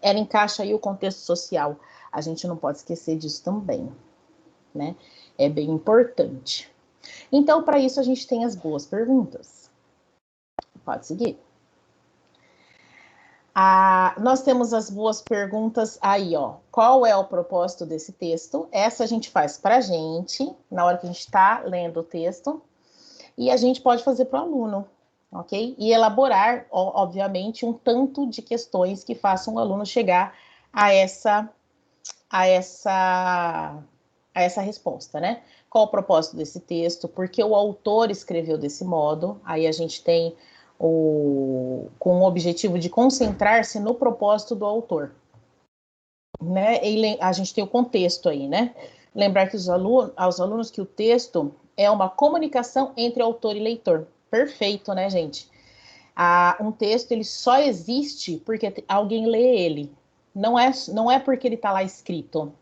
Ela encaixa aí o contexto social. A gente não pode esquecer disso também, né? É bem importante. Então, para isso, a gente tem as boas perguntas. Pode seguir. Nós temos as boas perguntas aí, ó. Qual é o propósito desse texto? Essa a gente faz para a gente, na hora que a gente está lendo o texto, e a gente pode fazer para o aluno, ok? E elaborar, obviamente, um tanto de questões que façam o aluno chegar a essa resposta, né? Qual o propósito desse texto? Por que o autor escreveu desse modo? Aí a gente tem com o objetivo de concentrar-se no propósito do autor, né? E a gente tem o contexto aí, né? Lembrar que aos alunos que o texto é uma comunicação entre autor e leitor. Perfeito, né, gente? Um texto, ele só existe porque alguém lê ele. Não é porque ele está lá escrito,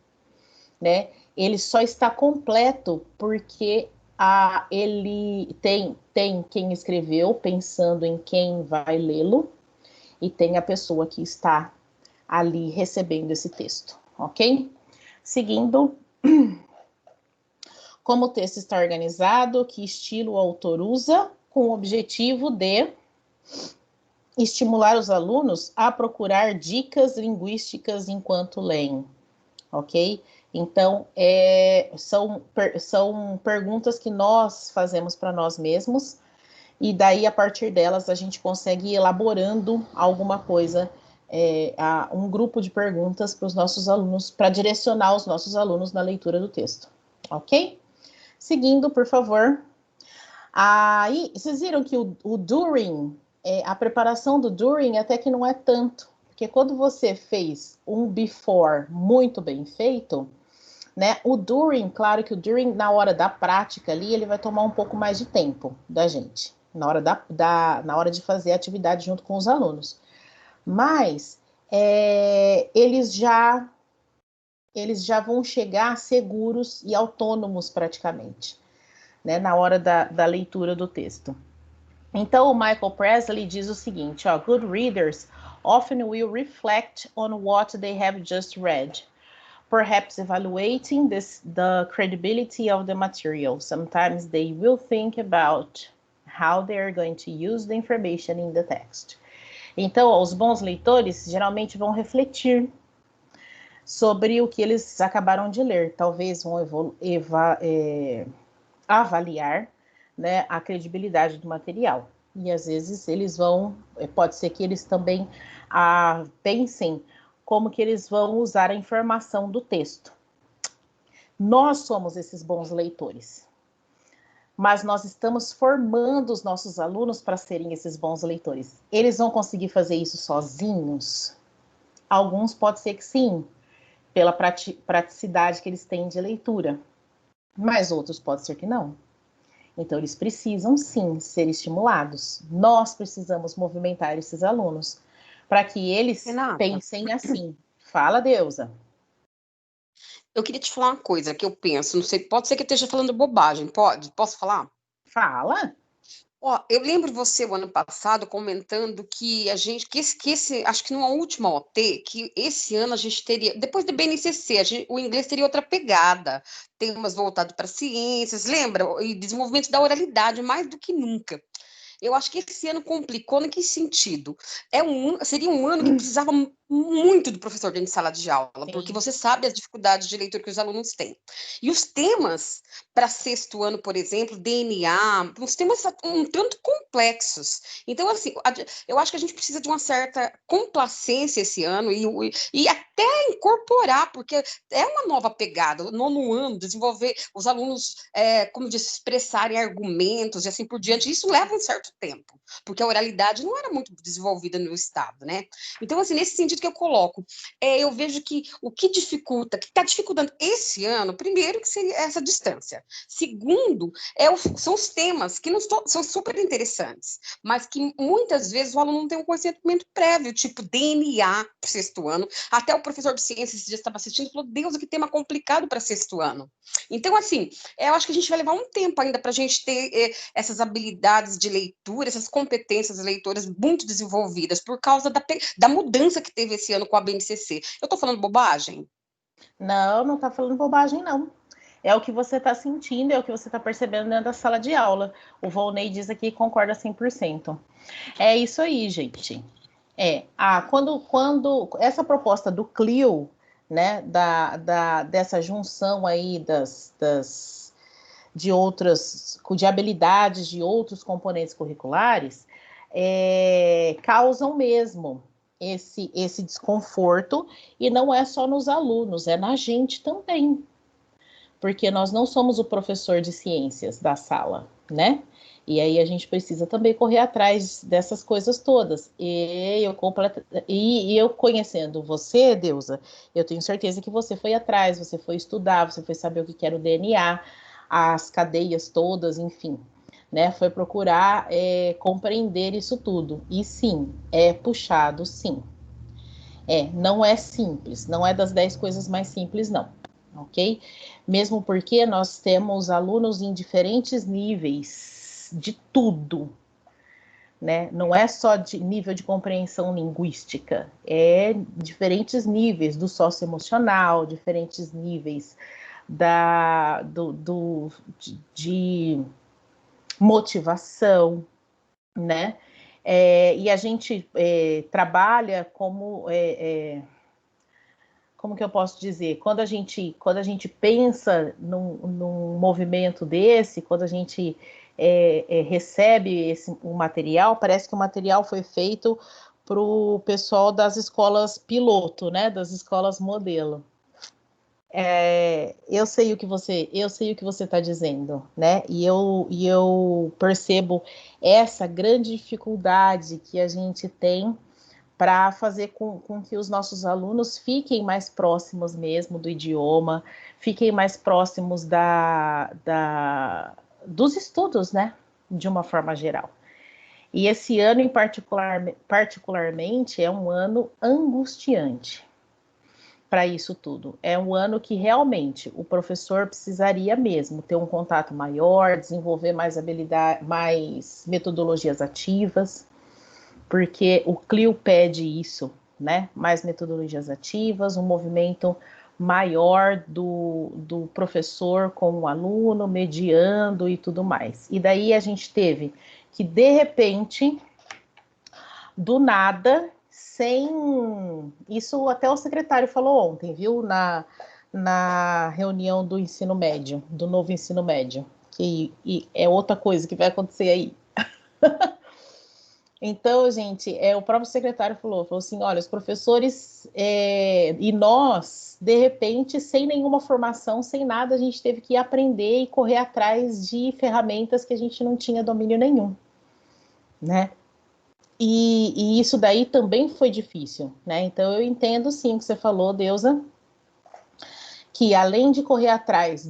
né? Ele só está completo porque ele tem quem escreveu pensando em quem vai lê-lo e tem a pessoa que está ali recebendo esse texto, ok? Seguindo, como o texto está organizado, que estilo o autor usa, com o objetivo de estimular os alunos a procurar dicas linguísticas enquanto leem, ok? Então, são perguntas que nós fazemos para nós mesmos, e daí, a partir delas, a gente consegue ir elaborando alguma coisa, um grupo de perguntas para os nossos alunos, para direcionar os nossos alunos na leitura do texto, ok? Seguindo, por favor. Aí, vocês viram que o during, a preparação do during até que não é tanto, porque quando você fez um before muito bem feito, né, o during, claro que o during, na hora da prática ali, ele vai tomar um pouco mais de tempo da gente, na hora de fazer a atividade junto com os alunos. Mas eles já vão chegar seguros e autônomos praticamente, né, na hora da leitura do texto. Então, o Michael Presley diz o seguinte, ó, good readers often will reflect on what they have just read, perhaps evaluating the credibility of the material. Sometimes they will think about how they are going to use the information in the text. Então, os bons leitores geralmente vão refletir sobre o que eles acabaram de ler. Talvez vão avaliar, né, a credibilidade do material. E às vezes eles vão, pode ser que eles também pensem como que eles vão usar a informação do texto. Nós somos esses bons leitores, mas nós estamos formando os nossos alunos para serem esses bons leitores. Eles vão conseguir fazer isso sozinhos? Alguns pode ser que sim, pela praticidade que eles têm de leitura, mas outros pode ser que não. Então, eles precisam, sim, ser estimulados. Nós precisamos movimentar esses alunos para que eles pensem assim. Fala, Deusa. Eu queria te falar uma coisa que eu penso, não sei, pode ser que eu esteja falando bobagem, posso falar? Fala. Ó, eu lembro você, o ano passado, comentando que esse, acho que numa última OT, que esse ano a gente teria, depois do BNCC, o inglês teria outra pegada, temas voltados para ciências, lembra? E desenvolvimento da oralidade, mais do que nunca. Eu acho que esse ano complicou, em que sentido? Seria um ano que precisava muito do professor dentro de sala de aula, sim, porque você sabe as dificuldades de leitura que os alunos têm. E os temas para sexto ano, por exemplo, DNA, uns temas um tanto complexos. Então, assim, eu acho que a gente precisa de uma certa complacência esse ano e até incorporar, porque é uma nova pegada, o nono ano, desenvolver os alunos, como disse, expressarem argumentos e assim por diante. Isso leva um certo tempo, porque a oralidade não era muito desenvolvida no estado, né? Então, assim, nesse sentido que eu coloco, eu vejo que o que dificulta, que está dificultando esse ano, primeiro, que seria essa distância. Segundo, são os temas que são super interessantes, mas que muitas vezes o aluno não tem um conhecimento prévio, tipo DNA para o sexto ano. Até o professor de ciências esse dia estava assistindo e falou, Deus, que tema complicado para sexto ano. Então, assim, eu acho que a gente vai levar um tempo ainda para a gente ter essas habilidades de leitura, essas competências leitoras muito desenvolvidas, por causa da mudança que teve esse ano com a BNCC. Eu estou falando bobagem? Não está falando bobagem, não. É o que você está sentindo, é o que você está percebendo dentro da sala de aula. O Volney diz aqui que concorda 100%. É isso aí, gente. Quando essa proposta do Clio, né, dessa junção aí de habilidades de outros componentes curriculares, causam mesmo esse desconforto, e não é só nos alunos, é na gente também, porque nós não somos o professor de ciências da sala, né? E aí a gente precisa também correr atrás dessas coisas todas. E eu conhecendo você, Deusa, eu tenho certeza que você foi atrás, você foi estudar, você foi saber o que era o DNA, as cadeias todas, enfim, né? Foi procurar compreender isso tudo. E sim, é puxado, sim. Não é simples, não é das 10 coisas mais simples, não. ok? Mesmo porque nós temos alunos em diferentes níveis de tudo, né? Não é só de nível de compreensão linguística, é diferentes níveis do socioemocional, diferentes níveis de motivação, né? E a gente trabalha como que eu posso dizer? Quando a gente pensa num movimento desse, quando a gente recebe um material, parece que o material foi feito para o pessoal das escolas piloto, né? Das escolas modelo. Eu sei o que você está dizendo, né? E eu percebo essa grande dificuldade que a gente tem para fazer com que os nossos alunos fiquem mais próximos mesmo do idioma, fiquem mais próximos dos estudos, né? De uma forma geral. E esse ano, particularmente, é um ano angustiante para isso tudo. É um ano que realmente o professor precisaria mesmo ter um contato maior, desenvolver mais habilidade, mais metodologias ativas, porque o CLIO pede isso, né? Mais metodologias ativas, um movimento maior do professor com o aluno, mediando e tudo mais. E daí a gente teve que, de repente, do nada, sem... Isso até o secretário falou ontem, viu? Na reunião do ensino médio, do novo ensino médio. E é outra coisa que vai acontecer aí. Então, gente, o próprio secretário falou assim, olha, os professores e nós, de repente, sem nenhuma formação, sem nada, a gente teve que aprender e correr atrás de ferramentas que a gente não tinha domínio nenhum, né? E isso daí também foi difícil, né? Então, eu entendo, sim, o que você falou, Deusa, que além de correr atrás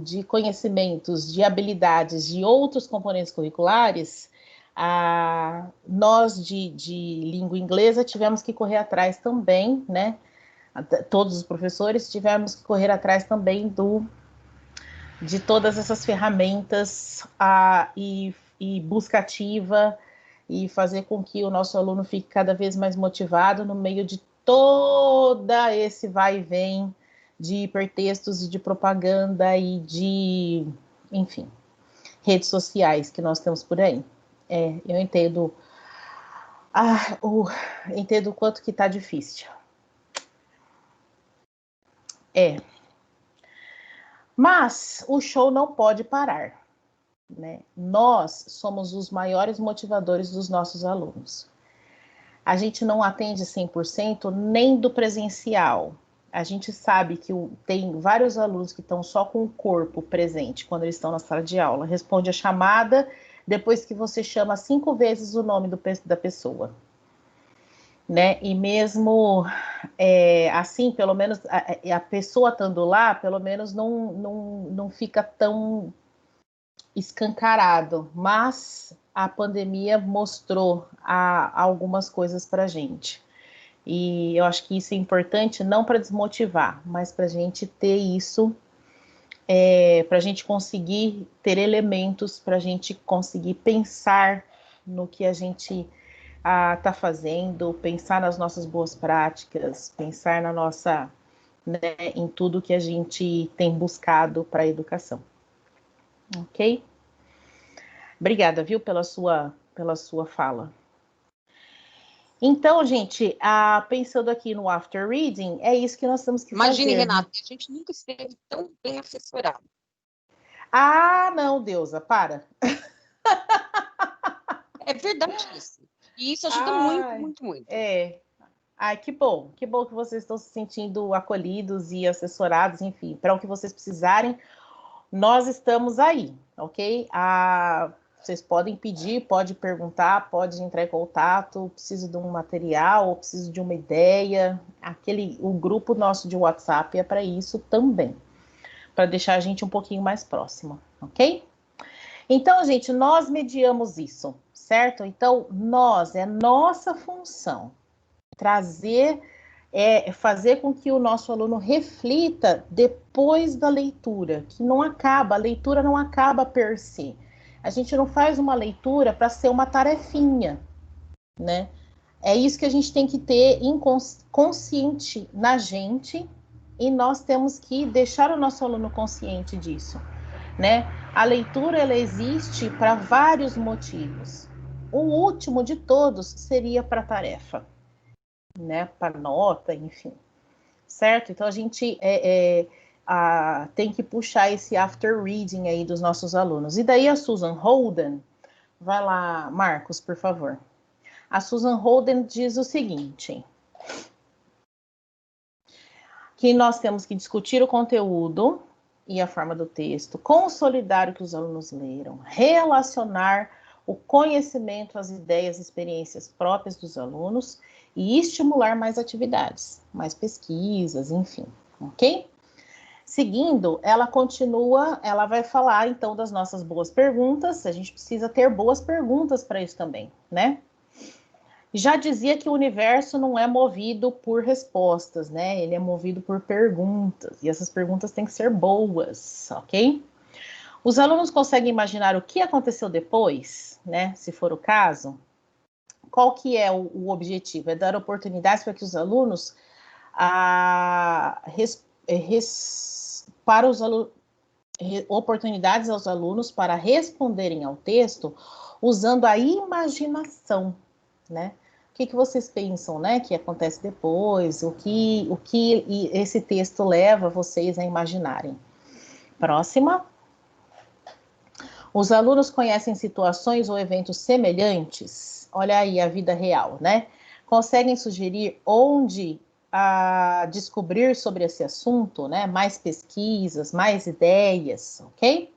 de conhecimentos, de habilidades, de outros componentes curriculares, nós de língua inglesa tivemos que correr atrás também, né? Todos os professores tivemos que correr atrás também de todas essas ferramentas e busca ativa e fazer com que o nosso aluno fique cada vez mais motivado no meio de toda esse vai e vem de hipertextos e de propaganda e de, enfim, redes sociais que nós temos por aí. Eu entendo, entendo o quanto que tá difícil. Mas o show não pode parar, né? Nós somos os maiores motivadores dos nossos alunos. A gente não atende 100% nem do presencial. A gente sabe que tem vários alunos que estão só com o corpo presente quando eles estão na sala de aula. Responde a chamada depois que você chama 5 vezes o nome da pessoa, né? E mesmo assim, pelo menos a pessoa estando lá, pelo menos não fica tão escancarado, mas a pandemia mostrou algumas coisas para a gente. E eu acho que isso é importante, não para desmotivar, mas para a gente ter isso, para a gente conseguir ter elementos, para a gente conseguir pensar no que a gente está fazendo, pensar nas nossas boas práticas, pensar na nossa, né, em tudo que a gente tem buscado para a educação. Ok? Obrigada, viu, pela sua fala. Então, gente, pensando aqui no after reading, é isso que nós temos que fazer. Imagine, Renata, a gente nunca esteve tão bem assessorado. Não, Deusa, para. É verdade isso. E isso ajuda muito, muito, muito. Que bom que vocês estão se sentindo acolhidos e assessorados, enfim, para o que vocês precisarem, nós estamos aí, ok? Vocês podem pedir, pode perguntar, pode entrar em contato, preciso de um material, ou preciso de uma ideia. O grupo nosso de WhatsApp é para isso também, para deixar a gente um pouquinho mais próximo, ok? Então, gente, nós mediamos isso, certo? Então, é nossa função trazer é fazer com que o nosso aluno reflita depois da leitura, que não acaba, a leitura não acaba per se. A gente não faz uma leitura para ser uma tarefinha, né? É isso que a gente tem que ter consciente na gente, e nós temos que deixar o nosso aluno consciente disso, né? A leitura, ela existe para vários motivos. O último de todos seria para tarefa, né? Para nota, enfim. Certo? Então, a gente tem que puxar esse after reading aí dos nossos alunos. E daí a Susan Holden, vai lá, Marcos, por favor. A Susan Holden diz o seguinte, que nós temos que discutir o conteúdo e a forma do texto, consolidar o que os alunos leram, relacionar o conhecimento, as ideias, experiências próprias dos alunos e estimular mais atividades, mais pesquisas, enfim, ok? Seguindo, ela continua, ela vai falar então das nossas boas perguntas, a gente precisa ter boas perguntas para isso também, né? Já dizia que o universo não é movido por respostas, né? Ele é movido por perguntas, e essas perguntas têm que ser boas, ok? Os alunos conseguem imaginar o que aconteceu depois, né? Se for o caso. Qual que é o objetivo? É dar oportunidades para que os alunos oportunidades aos alunos para responderem ao texto usando a imaginação, né? O que vocês pensam, né, que acontece depois? O que esse texto leva vocês a imaginarem? Próxima. Os alunos conhecem situações ou eventos semelhantes? Olha aí a vida real, né? Conseguem sugerir onde descobrir sobre esse assunto, né? Mais pesquisas, mais ideias, ok?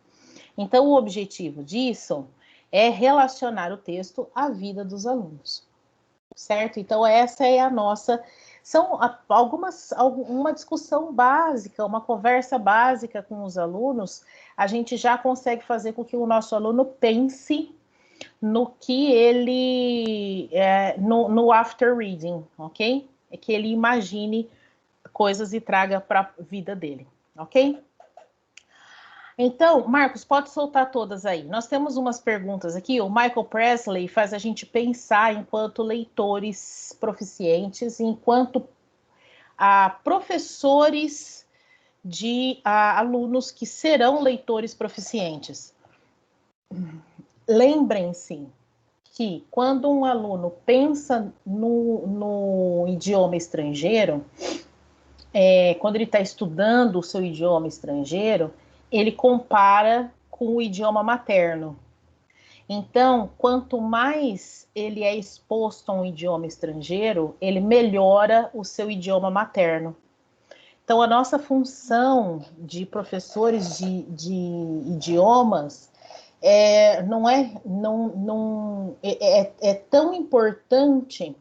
Então, o objetivo disso é relacionar o texto à vida dos alunos, certo? Então, essa é a nossa... São uma discussão básica, uma conversa básica com os alunos, a gente já consegue fazer com que o nosso aluno pense no que ele... no after reading, ok? É que ele imagine coisas e traga para a vida dele, ok? Então, Marcos, pode soltar todas aí. Nós temos umas perguntas aqui. O Michael Presley faz a gente pensar enquanto leitores proficientes, enquanto professores de alunos que serão leitores proficientes. Lembrem-se que quando um aluno pensa no idioma estrangeiro, quando ele está estudando o seu idioma estrangeiro, ele compara com o idioma materno. Então, quanto mais ele é exposto a um idioma estrangeiro, ele melhora o seu idioma materno. Então, a nossa função de professores de idiomas é tão importante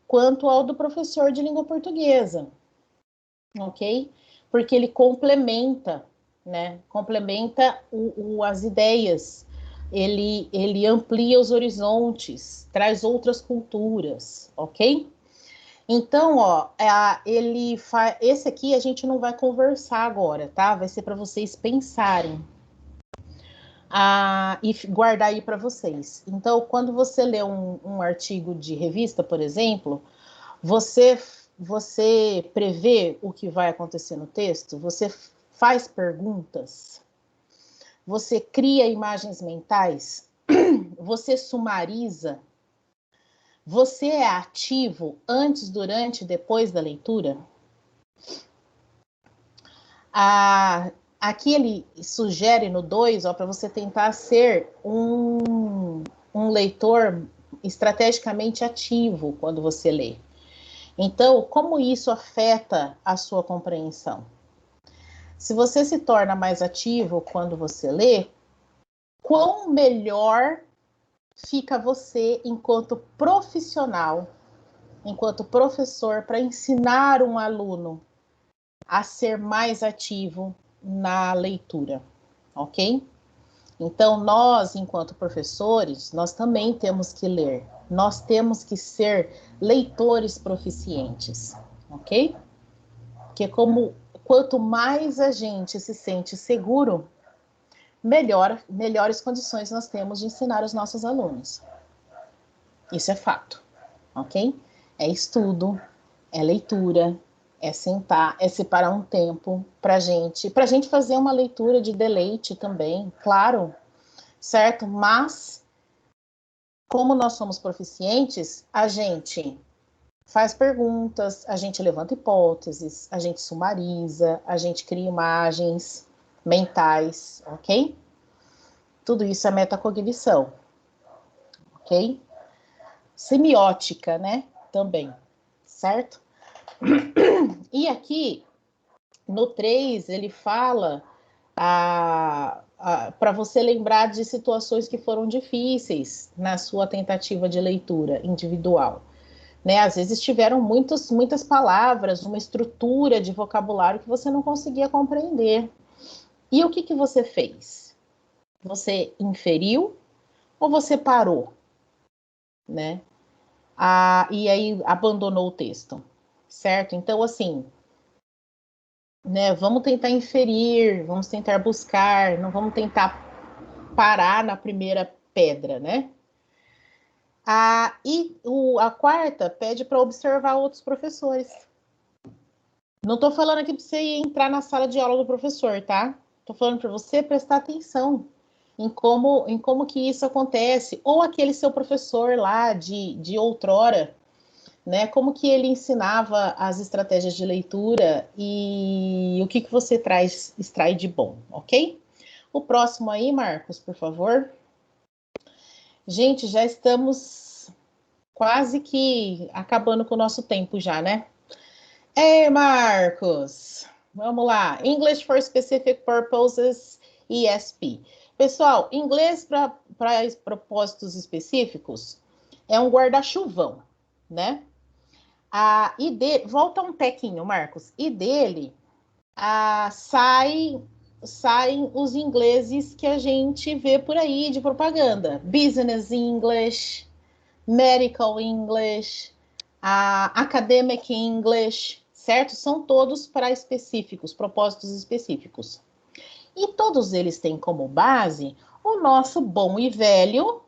quanto ao do professor de língua portuguesa, ok? Porque ele complementa, né? Complementa as ideias, ele amplia os horizontes, traz outras culturas, ok? Então, ó, esse aqui a gente não vai conversar agora, tá? Vai ser para vocês pensarem e guardar aí para vocês. Então, quando você lê um artigo de revista, por exemplo, você prevê o que vai acontecer no texto? Você faz perguntas? Você cria imagens mentais? Você sumariza? Você é ativo antes, durante e depois da leitura? Aqui ele sugere no 2, para você tentar ser um leitor estrategicamente ativo quando você lê. Então, como isso afeta a sua compreensão? Se você se torna mais ativo quando você lê, quão melhor fica você enquanto profissional, enquanto professor, para ensinar um aluno a ser mais ativo na leitura, ok? Então, nós, enquanto professores, nós também temos que ler. Nós temos que ser leitores proficientes, ok? Porque quanto mais a gente se sente seguro, melhores condições nós temos de ensinar os nossos alunos. Isso é fato, ok? É estudo, é leitura, é sentar, é separar um tempo para gente fazer uma leitura de deleite também, claro, certo? Mas, como nós somos proficientes, a gente faz perguntas, a gente levanta hipóteses, a gente sumariza, a gente cria imagens mentais, ok? Tudo isso é metacognição, ok? Semiótica, né? Também, certo? E aqui, no 3, ele fala para você lembrar de situações que foram difíceis na sua tentativa de leitura individual. Né? Às vezes tiveram muitas palavras, uma estrutura de vocabulário que você não conseguia compreender. E o que você fez? Você inferiu ou você parou? Né? E aí abandonou o texto, certo? Então, assim, né, vamos tentar inferir, vamos tentar buscar, não vamos tentar parar na primeira pedra, né? A quarta pede para observar outros professores. Não estou falando aqui para você entrar na sala de aula do professor, tá? Estou falando para você prestar atenção em como que isso acontece, ou aquele seu professor lá de outrora, né? Como que ele ensinava as estratégias de leitura e o que você extrai de bom, ok? O próximo aí, Marcos, por favor. Gente, já estamos quase que acabando com o nosso tempo já, né? Ei, Marcos, vamos lá. English for Specific Purposes, ESP. Pessoal, inglês para propósitos específicos é um guarda-chuvão, né? Volta um tequinho, Marcos. E dele saem os ingleses que a gente vê por aí de propaganda. Business English, Medical English, Academic English, certo? São todos para específicos, propósitos específicos. E todos eles têm como base o nosso bom e velho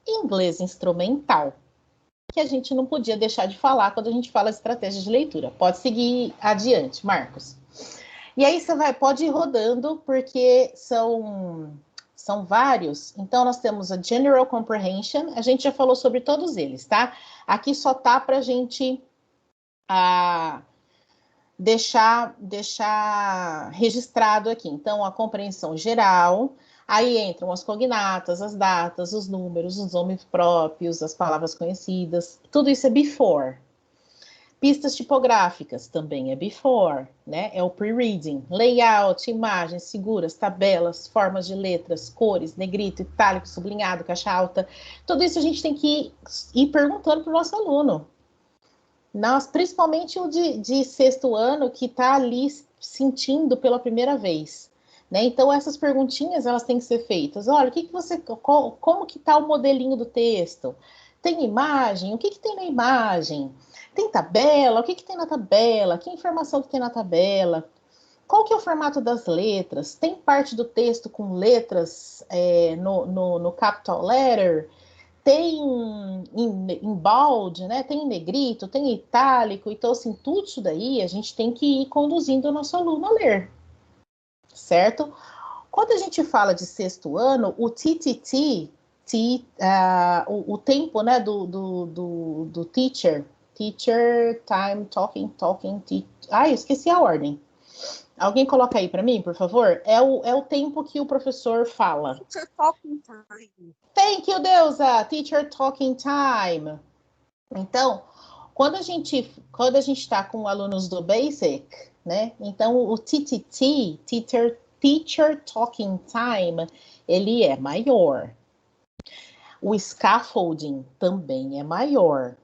inglês instrumental, que a gente não podia deixar de falar quando a gente fala estratégia de leitura. Pode seguir adiante, Marcos. E aí você pode ir rodando, porque são vários. Então, nós temos a General Comprehension, a gente já falou sobre todos eles, tá? Aqui só tá para a gente deixar registrado aqui. Então, a compreensão geral, aí entram as cognatas, as datas, os números, os nomes próprios, as palavras conhecidas, tudo isso é before. Pistas tipográficas também é before, né? É o pre-reading. Layout, imagens, figuras, tabelas, formas de letras, cores, negrito, itálico, sublinhado, caixa alta. Tudo isso a gente tem que ir perguntando para o nosso aluno. Principalmente o de sexto ano, que está ali sentindo pela primeira vez. Né? Então, essas perguntinhas, elas têm que ser feitas. Olha, como que está o modelinho do texto? Tem imagem? O que tem na imagem? Tem tabela? O que tem na tabela? Que informação que tem na tabela? Qual que é o formato das letras? Tem parte do texto com letras no capital letter? Tem em bold, né? Tem em negrito, tem em itálico. Então, assim, tudo isso daí a gente tem que ir conduzindo o nosso aluno a ler, certo? Quando a gente fala de sexto ano, o TTT, o tempo, né, do teacher, time, talking, esqueci a ordem. Alguém coloca aí para mim, por favor? É o tempo que o professor fala. Teacher talking time. Thank you, Deusa. Teacher talking time. Então, quando a gente está com alunos do Basic, né? Então, o TTT, Teacher Talking Time, ele é maior. O scaffolding também é maior.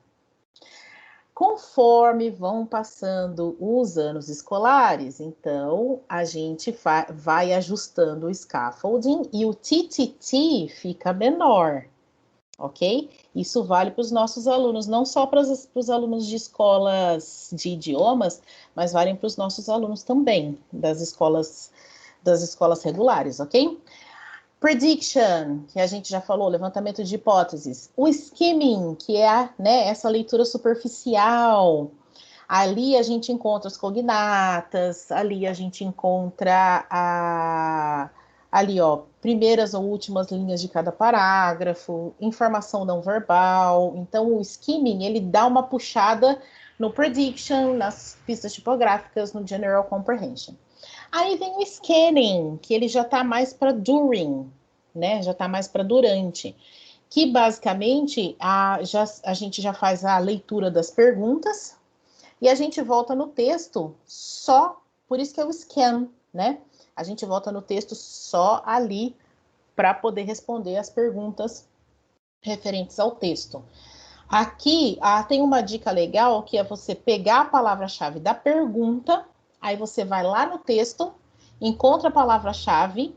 Conforme vão passando os anos escolares, então a gente vai ajustando o scaffolding e o TTT fica menor. ok? Isso vale para os nossos alunos, não só para os alunos de escolas de idiomas, mas valem para os nossos alunos também, das escolas regulares, ok? Prediction, que a gente já falou, levantamento de hipóteses. O skimming, que é, né, essa leitura superficial. Ali a gente encontra os cognatas, ali a gente encontra ali, ó, primeiras ou últimas linhas de cada parágrafo, informação não verbal. Então, o skimming, ele dá uma puxada no prediction, nas pistas tipográficas, no general comprehension. Aí vem o scanning, que ele já está mais para during, né? Já está mais para durante. Que basicamente a gente já faz a leitura das perguntas e a gente volta no texto só, por isso que é o scan, né? A gente volta no texto só ali para poder responder as perguntas referentes ao texto. Aqui tem uma dica legal, que é você pegar a palavra-chave da pergunta, aí você vai lá no texto, encontra a palavra-chave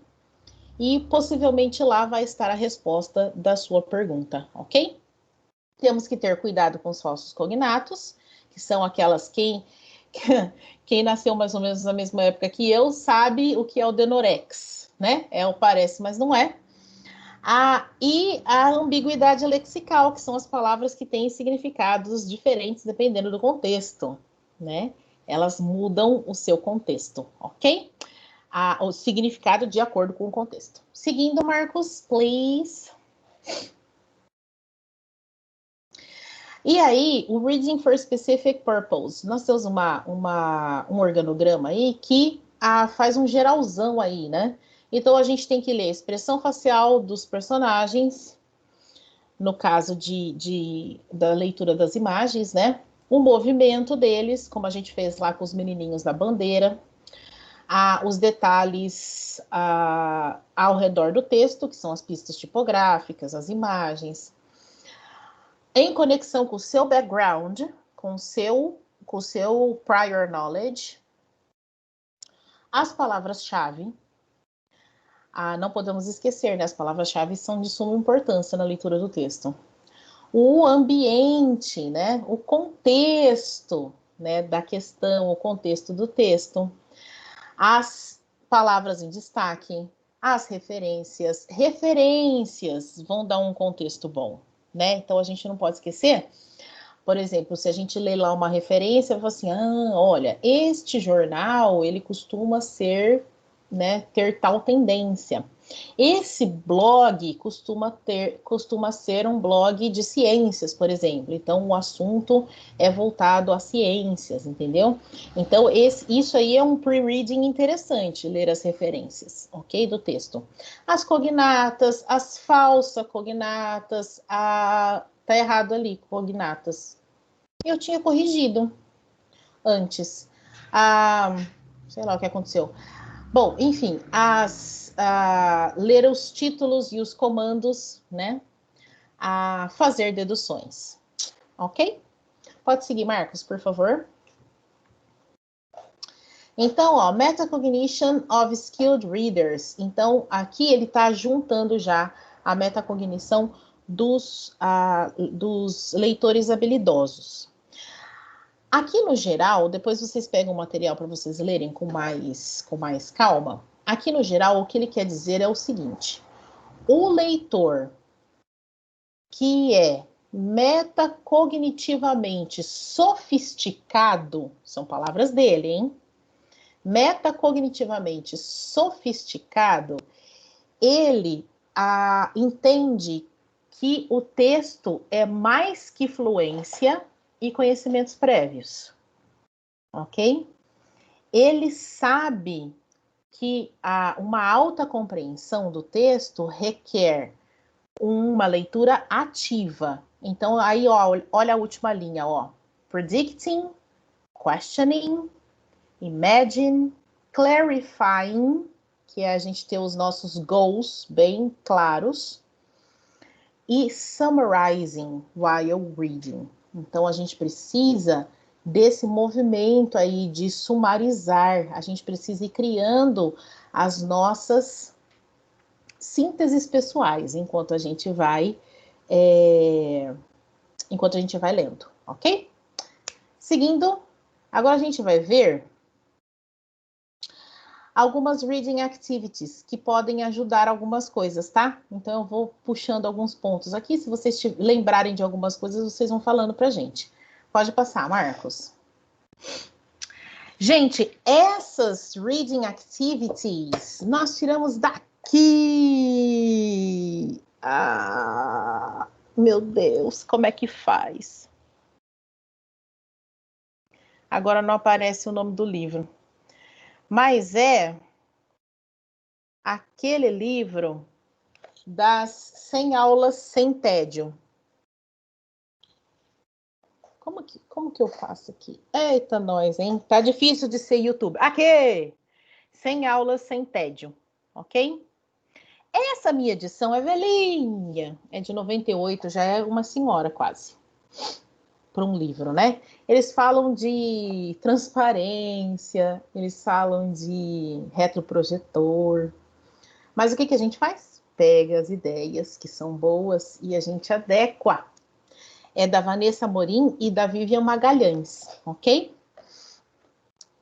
e possivelmente lá vai estar a resposta da sua pergunta, ok? Temos que ter cuidado com os falsos cognatos, que são aquelas quem nasceu mais ou menos na mesma época que eu sabe o que é o denorex, né? É o parece, mas não é. E a ambiguidade lexical, que são as palavras que têm significados diferentes dependendo do contexto, né? Elas mudam o seu contexto, ok? O significado de acordo com o contexto. Seguindo, Marcos, please. E aí, o Reading for Specific Purpose. Nós temos um organograma aí que faz um geralzão aí, né? Então, a gente tem que ler a expressão facial dos personagens, no caso da leitura das imagens, né? O movimento deles, como a gente fez lá com os menininhos da bandeira. Os detalhes ao redor do texto, que são as pistas tipográficas, as imagens. Em conexão com o seu background, com o seu prior knowledge, as palavras-chave. Não podemos esquecer, né? As palavras-chave são de suma importância na leitura do texto. O ambiente, né? O contexto, né? Da questão, o contexto do texto. As palavras em destaque, as referências. Referências vão dar um contexto bom, né? Então, a gente não pode esquecer. Por exemplo, se a gente lê lá uma referência, fala assim, olha, este jornal, ele costuma ser, né, ter tal tendência. Esse blog costuma ser um blog de ciências, por exemplo. Então, o assunto é voltado às ciências, entendeu? Então, isso aí é um pre-reading interessante, ler as referências, ok? Do texto. As cognatas, as falsas cognatas, tá errado ali, cognatas. Eu tinha corrigido antes. Sei lá o que aconteceu. Bom, enfim, ler os títulos e os comandos, né? Fazer deduções. Ok? Pode seguir, Marcos, por favor. Então, metacognition of skilled readers. Então, aqui ele está juntando já a metacognição dos leitores habilidosos. Aqui no geral, depois vocês pegam o material para vocês lerem com mais calma. Aqui no geral, o que ele quer dizer é o seguinte: o leitor que é metacognitivamente sofisticado, são palavras dele, hein? Metacognitivamente sofisticado, ele entende que o texto é mais que fluência e conhecimentos prévios, ok? Ele sabe que uma alta compreensão do texto requer uma leitura ativa. Então, aí, olha a última linha, predicting, questioning, imagine, clarifying, que é a gente ter os nossos goals bem claros, e summarizing while reading. Então, a gente precisa desse movimento aí de sumarizar, a gente precisa ir criando as nossas sínteses pessoais, enquanto a gente vai enquanto a gente vai lendo, ok? Seguindo, agora a gente vai ver algumas reading activities que podem ajudar algumas coisas, tá? Então eu vou puxando alguns pontos aqui. Se vocês lembrarem de algumas coisas, vocês vão falando pra gente. Pode passar, Marcos. Gente, essas reading activities nós tiramos daqui. Ah, meu Deus, como é que faz? Agora não aparece o nome do livro. Mas é aquele livro das 100 aulas sem tédio. Como que eu faço aqui? Eita, nós, hein? Tá difícil de ser YouTube. Aqui! 100 aulas sem tédio, ok? Essa minha edição é velhinha, é de 98, já é uma senhora quase, para um livro, né? Eles falam de transparência, eles falam de retroprojetor, mas o que a gente faz? Pega as ideias que são boas e a gente adequa. É da Vanessa Amorim e da Vivian Magalhães, ok?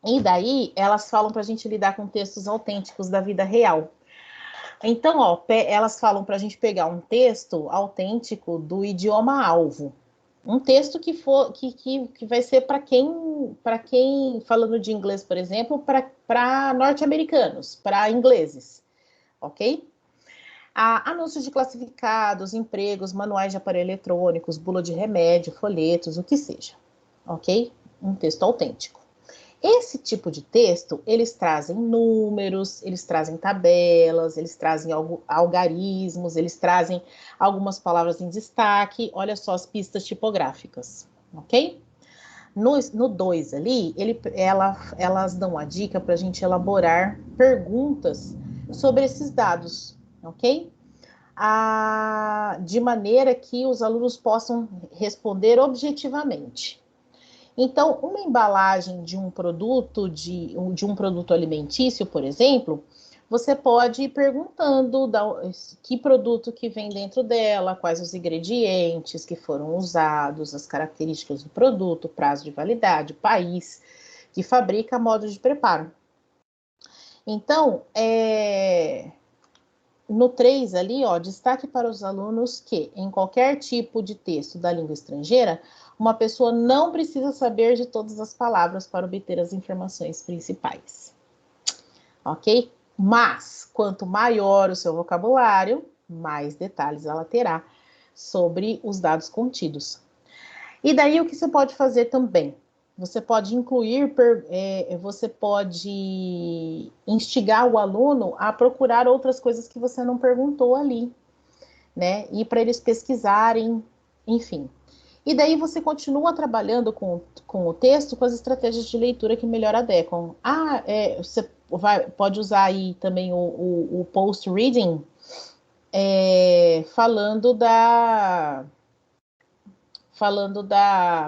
E daí elas falam para a gente lidar com textos autênticos da vida real. Então, ó, elas falam para a gente pegar um texto autêntico do idioma alvo. Um texto que vai ser para quem, falando de inglês, por exemplo, para norte-americanos, para ingleses, ok? Anúncios de classificados, empregos, manuais de aparelho eletrônicos, bula de remédio, folhetos, o que seja, ok? Um texto autêntico. Esse tipo de texto, eles trazem números, eles trazem tabelas, eles trazem algarismos, eles trazem algumas palavras em destaque, olha só as pistas tipográficas, ok? No 2 ali, elas dão a dica para a gente elaborar perguntas sobre esses dados, ok? De maneira que os alunos possam responder objetivamente. Então, uma embalagem de um produto, de um produto alimentício, por exemplo, você pode ir perguntando que produto que vem dentro dela, quais os ingredientes que foram usados, as características do produto, prazo de validade, país que fabrica, modo de preparo. Então, no 3 ali, ó, destaque para os alunos que, em qualquer tipo de texto da língua estrangeira, uma pessoa não precisa saber de todas as palavras para obter as informações principais. Ok? Mas, quanto maior o seu vocabulário, mais detalhes ela terá sobre os dados contidos. E daí, o que você pode fazer também? Você pode incluir, você pode instigar o aluno a procurar outras coisas que você não perguntou ali, né? E para eles pesquisarem, enfim. E daí você continua trabalhando com o texto, com as estratégias de leitura que melhor adequam. Você pode usar aí também o post-reading, falando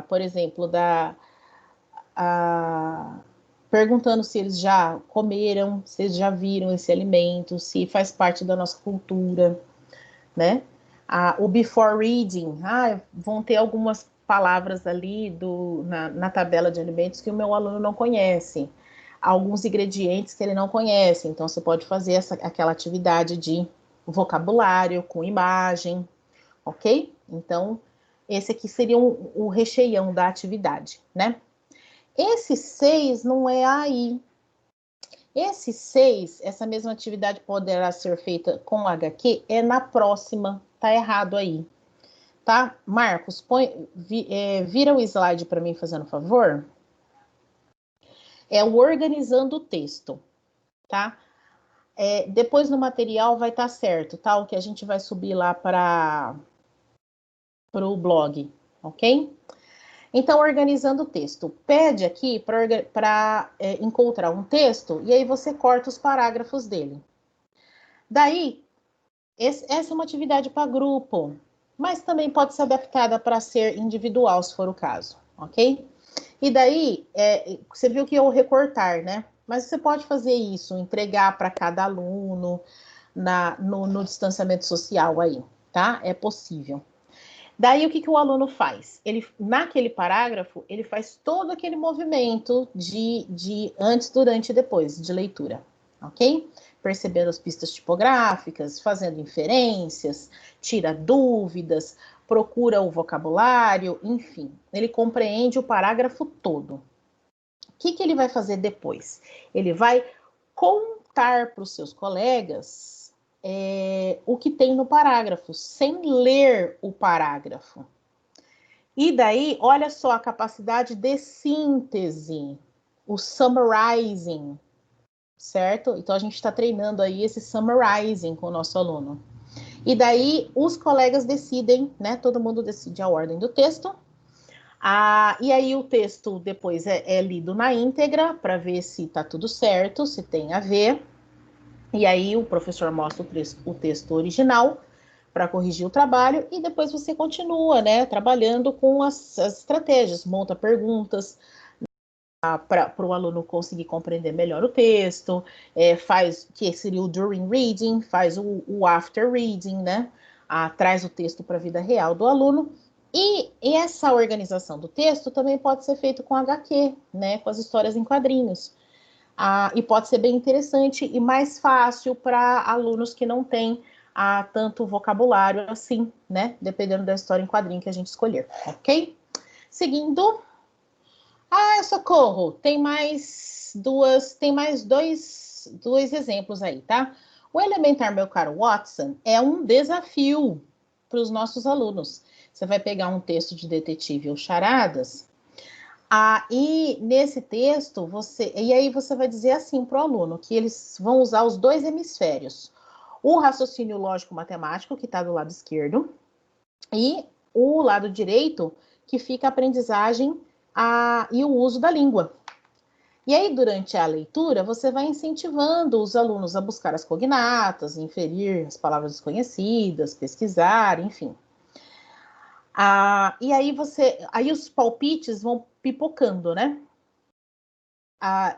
por exemplo, perguntando se eles já comeram, se eles já viram esse alimento, se faz parte da nossa cultura, né? O before reading, vão ter algumas palavras ali na tabela de alimentos que o meu aluno não conhece, alguns ingredientes que ele não conhece, então você pode fazer aquela atividade de vocabulário com imagem, ok? Então, esse aqui seria o recheião da atividade, né? Esse 6 não é aí. Esse 6, essa mesma atividade poderá ser feita com HQ, é na próxima, tá errado aí. Tá? Marcos, vira o slide para mim, fazendo favor. É o organizando o texto, tá? Depois no material vai estar certo, tá? O que a gente vai subir lá para o blog, ok? Então, organizando o texto. Pede aqui para encontrar um texto e aí você corta os parágrafos dele. Daí, essa é uma atividade para grupo, mas também pode ser adaptada para ser individual, se for o caso, ok? E daí, você viu que eu recortar, né? Mas você pode fazer isso, entregar para cada aluno no distanciamento social aí, tá? É possível. Daí, o que o aluno faz? Ele, naquele parágrafo, ele faz todo aquele movimento de antes, durante e depois, de leitura, ok? Percebendo as pistas tipográficas, fazendo inferências, tira dúvidas, procura o vocabulário, enfim. Ele compreende o parágrafo todo. O que ele vai fazer depois? Ele vai contar para os seus colegas o que tem no parágrafo, sem ler o parágrafo. E daí, olha só a capacidade de síntese, o summarizing, certo? Então, a gente está treinando aí esse summarizing com o nosso aluno. E daí, os colegas decidem, né? Todo mundo decide a ordem do texto. E aí, o texto depois é lido na íntegra, para ver se está tudo certo, se tem a ver. E aí, o professor mostra o texto original para corrigir o trabalho, e depois você continua, né, trabalhando com as estratégias, monta perguntas para o aluno conseguir compreender melhor o texto, faz, que seria o during reading, faz o after reading, né, traz o texto para a vida real do aluno, e essa organização do texto também pode ser feito com HQ, né, com as histórias em quadrinhos, e pode ser bem interessante e mais fácil para alunos que não têm tanto vocabulário assim, né? Dependendo da história em quadrinho que a gente escolher, ok? Seguindo. Socorro! Tem mais dois exemplos aí, tá? O Elementar, meu caro Watson, é um desafio para os nossos alunos. Você vai pegar um texto de detetive ou charadas, e nesse texto, aí você vai dizer assim para o aluno, que eles vão usar os dois hemisférios. O raciocínio lógico-matemático, que está do lado esquerdo, e o lado direito, que fica a aprendizagem e o uso da língua. E aí, durante a leitura, você vai incentivando os alunos a buscar as cognatas, inferir as palavras desconhecidas, pesquisar, enfim. E aí os palpites vão pipocando, né?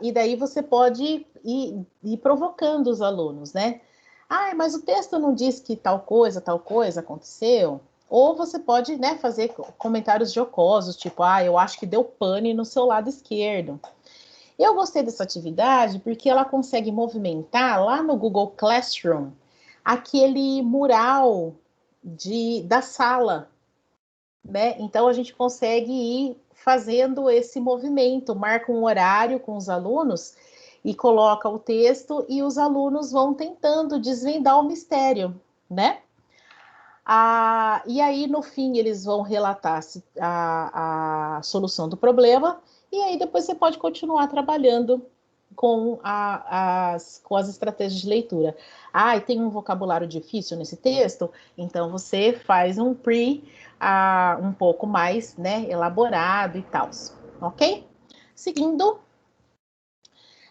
E daí você pode ir provocando os alunos, né? Mas o texto não diz que tal coisa aconteceu. Ou você pode, né, fazer comentários jocosos, tipo, eu acho que deu pane no seu lado esquerdo. Eu gostei dessa atividade porque ela consegue movimentar lá no Google Classroom aquele mural da sala, né? Então a gente consegue ir fazendo esse movimento, marca um horário com os alunos e coloca o texto e os alunos vão tentando desvendar o mistério, né? E aí, no fim, eles vão relatar a solução do problema, e aí depois você pode continuar trabalhando com as estratégias de leitura. E tem um vocabulário difícil nesse texto, então você faz um um pouco mais, né, elaborado e tal, ok? Seguindo.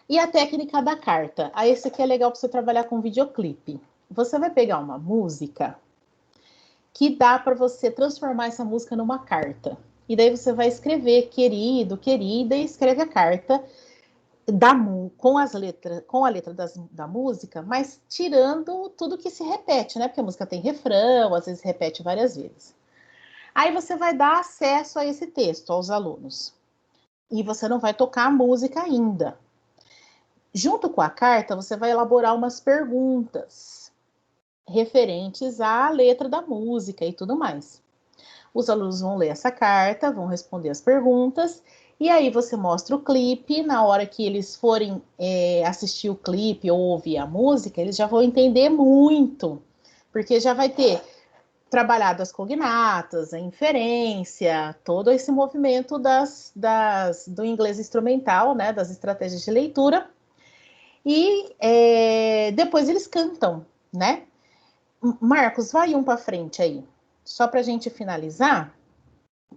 E a técnica da carta. Esse aqui é legal para você trabalhar com videoclipe. Você vai pegar uma música que dá para você transformar essa música numa carta. E daí você vai escrever querido, querida, e escreve a carta com a letra da música, mas tirando tudo que se repete, né? Porque a música tem refrão, às vezes repete várias vezes. Aí você vai dar acesso a esse texto aos alunos. E você não vai tocar a música ainda. Junto com a carta, você vai elaborar umas perguntas referentes à letra da música e tudo mais. Os alunos vão ler essa carta, vão responder as perguntas, e aí você mostra o clipe. Na hora que eles forem assistir o clipe ou ouvir a música, eles já vão entender muito, porque já vai ter trabalhado as cognatas, a inferência, todo esse movimento do inglês instrumental, né, das estratégias de leitura, e depois eles cantam, né? Marcos, vai um para frente aí. Só para a gente finalizar,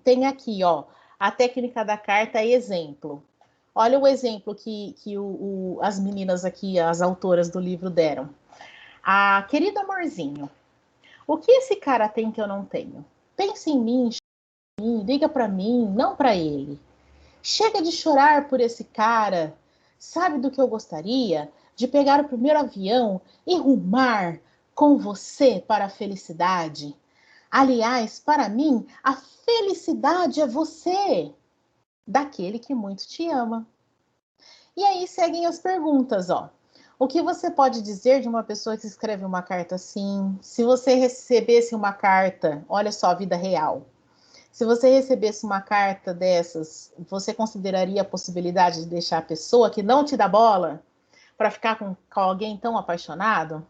tem aqui, ó, a técnica da carta exemplo. Olha o exemplo que as meninas aqui, as autoras do livro deram. Querido amorzinho, o que esse cara tem que eu não tenho? Pense em mim, liga para mim, não para ele. Chega de chorar por esse cara. Sabe do que eu gostaria? De pegar o primeiro avião e rumar com você para a felicidade. Aliás, para mim, a felicidade é você, daquele que muito te ama. E aí seguem as perguntas, ó. O que você pode dizer de uma pessoa que escreve uma carta assim? Se você recebesse uma carta, olha só a vida real. Se você recebesse uma carta dessas, você consideraria a possibilidade de deixar a pessoa que não te dá bola para ficar com alguém tão apaixonado?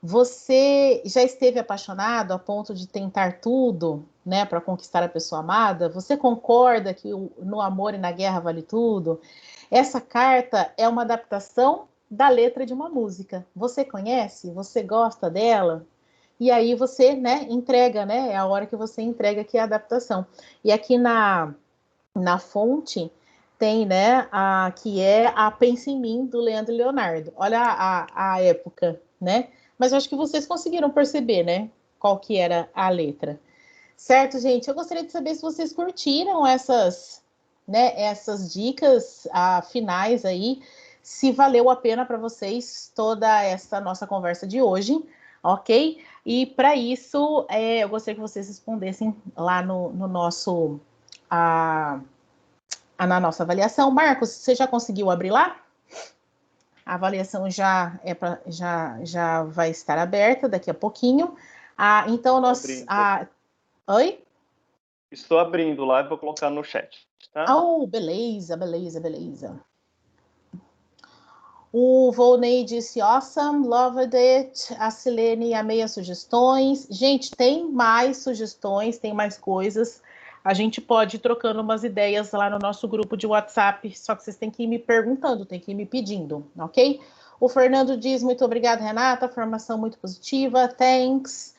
Você já esteve apaixonado a ponto de tentar tudo, né, para conquistar a pessoa amada? Você concorda que no amor e na guerra vale tudo? Essa carta é uma adaptação da letra de uma música. Você conhece? Você gosta dela? E aí você, né, entrega, né? É a hora que você entrega aqui a adaptação. E aqui na fonte tem, né, que é a Pensa em Mim, do Leandro e Leonardo. Olha a época, né? Mas eu acho que vocês conseguiram perceber, né, qual que era a letra. Certo, gente? Eu gostaria de saber se vocês curtiram essas, né, essas dicas finais aí, se valeu a pena para vocês toda essa nossa conversa de hoje, ok? E para isso, eu gostaria que vocês respondessem lá no nosso... na nossa avaliação. Marcos, você já conseguiu abrir lá? A avaliação já vai estar aberta daqui a pouquinho. Então, nós... Oi? Estou abrindo lá e vou colocar no chat. Tá? Oh, beleza, beleza, beleza. O Volney disse awesome, loved it. A Silene, amei as sugestões. Gente, tem mais sugestões, tem mais coisas. A gente pode ir trocando umas ideias lá no nosso grupo de WhatsApp, só que vocês têm que ir me perguntando, tem que ir me pedindo, ok? O Fernando diz, muito obrigada, Renata, formação muito positiva, thanks.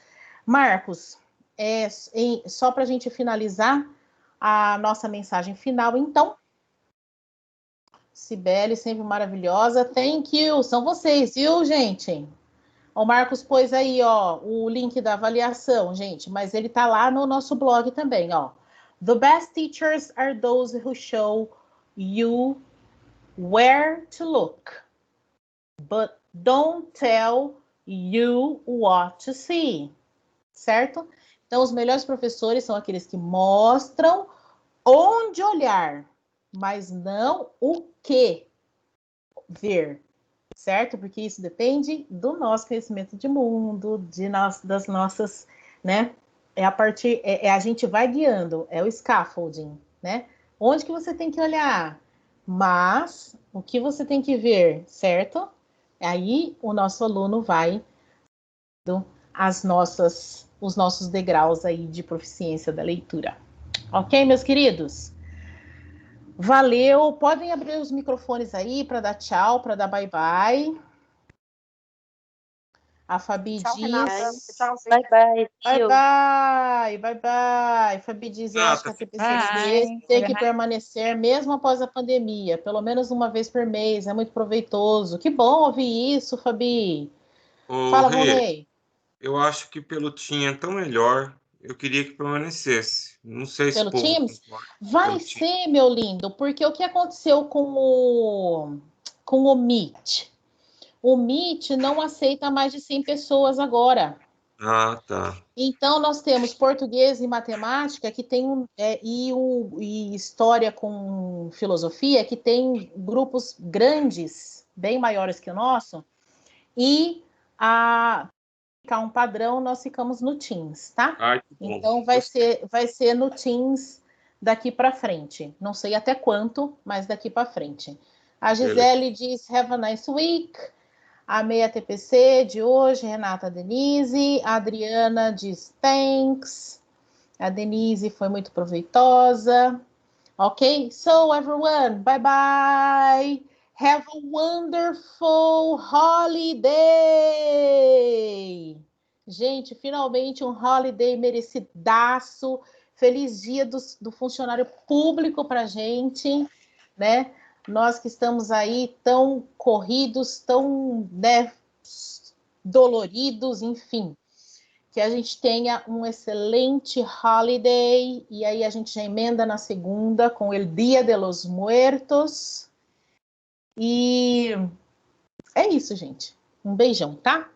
Marcos, só para a gente finalizar a nossa mensagem final, então. Cibele, sempre maravilhosa, thank you, são vocês, viu, gente? O Marcos pôs aí, ó, o link da avaliação, gente, mas ele tá lá no nosso blog também, ó. The best teachers are those who show you where to look, but don't tell you what to see, certo? Então, os melhores professores são aqueles que mostram onde olhar, mas não o que ver, certo? Porque isso depende do nosso conhecimento de mundo, das nossas, né? A gente vai guiando, é o scaffolding, né? Onde que você tem que olhar? Mas o que você tem que ver, certo? Aí o nosso aluno vai os nossos degraus aí de proficiência da leitura. Ok, meus queridos? Valeu. Podem abrir os microfones aí para dar tchau, para dar bye-bye. A Fabi Tchau, diz... Renata. Tchau, Bye, bye. Bye, bye, bye, bye. Fabi diz, eu acho que a TPCC tem que permanecer mesmo após a pandemia, pelo menos uma vez por mês, é muito proveitoso. Que bom ouvir isso, Fabi. Fala, Volney. Eu acho que pelo Team é tão melhor, eu queria que permanecesse. Não sei se o Pelo povo Teams? concorda. Vai ser, meu lindo, porque o que aconteceu com o Meet? O Meet não aceita mais de 100 pessoas agora. Ah, tá. Então, nós temos português e matemática, que tem e história com filosofia, que tem grupos grandes, bem maiores que o nosso, e a ficar um padrão, nós ficamos no Teams, tá? Ai, que bom. Então, vai ser no Teams daqui para frente. Não sei até quanto, mas daqui para frente. A Gisele diz, have a nice week. Amei a TPC de hoje, Renata Denise. A Adriana diz thanks. A Denise foi muito proveitosa. Ok? So, everyone, bye bye. Have a wonderful holiday. Gente, finalmente um holiday merecidaço. Feliz dia do funcionário público pra gente, né? Nós que estamos aí tão corridos, tão, né, doloridos, enfim. Que a gente tenha um excelente holiday, e aí a gente já emenda na segunda com o Dia de los Muertos. E é isso, gente. Um beijão, tá?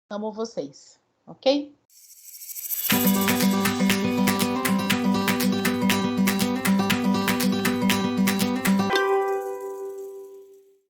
Amo vocês, ok? Bye.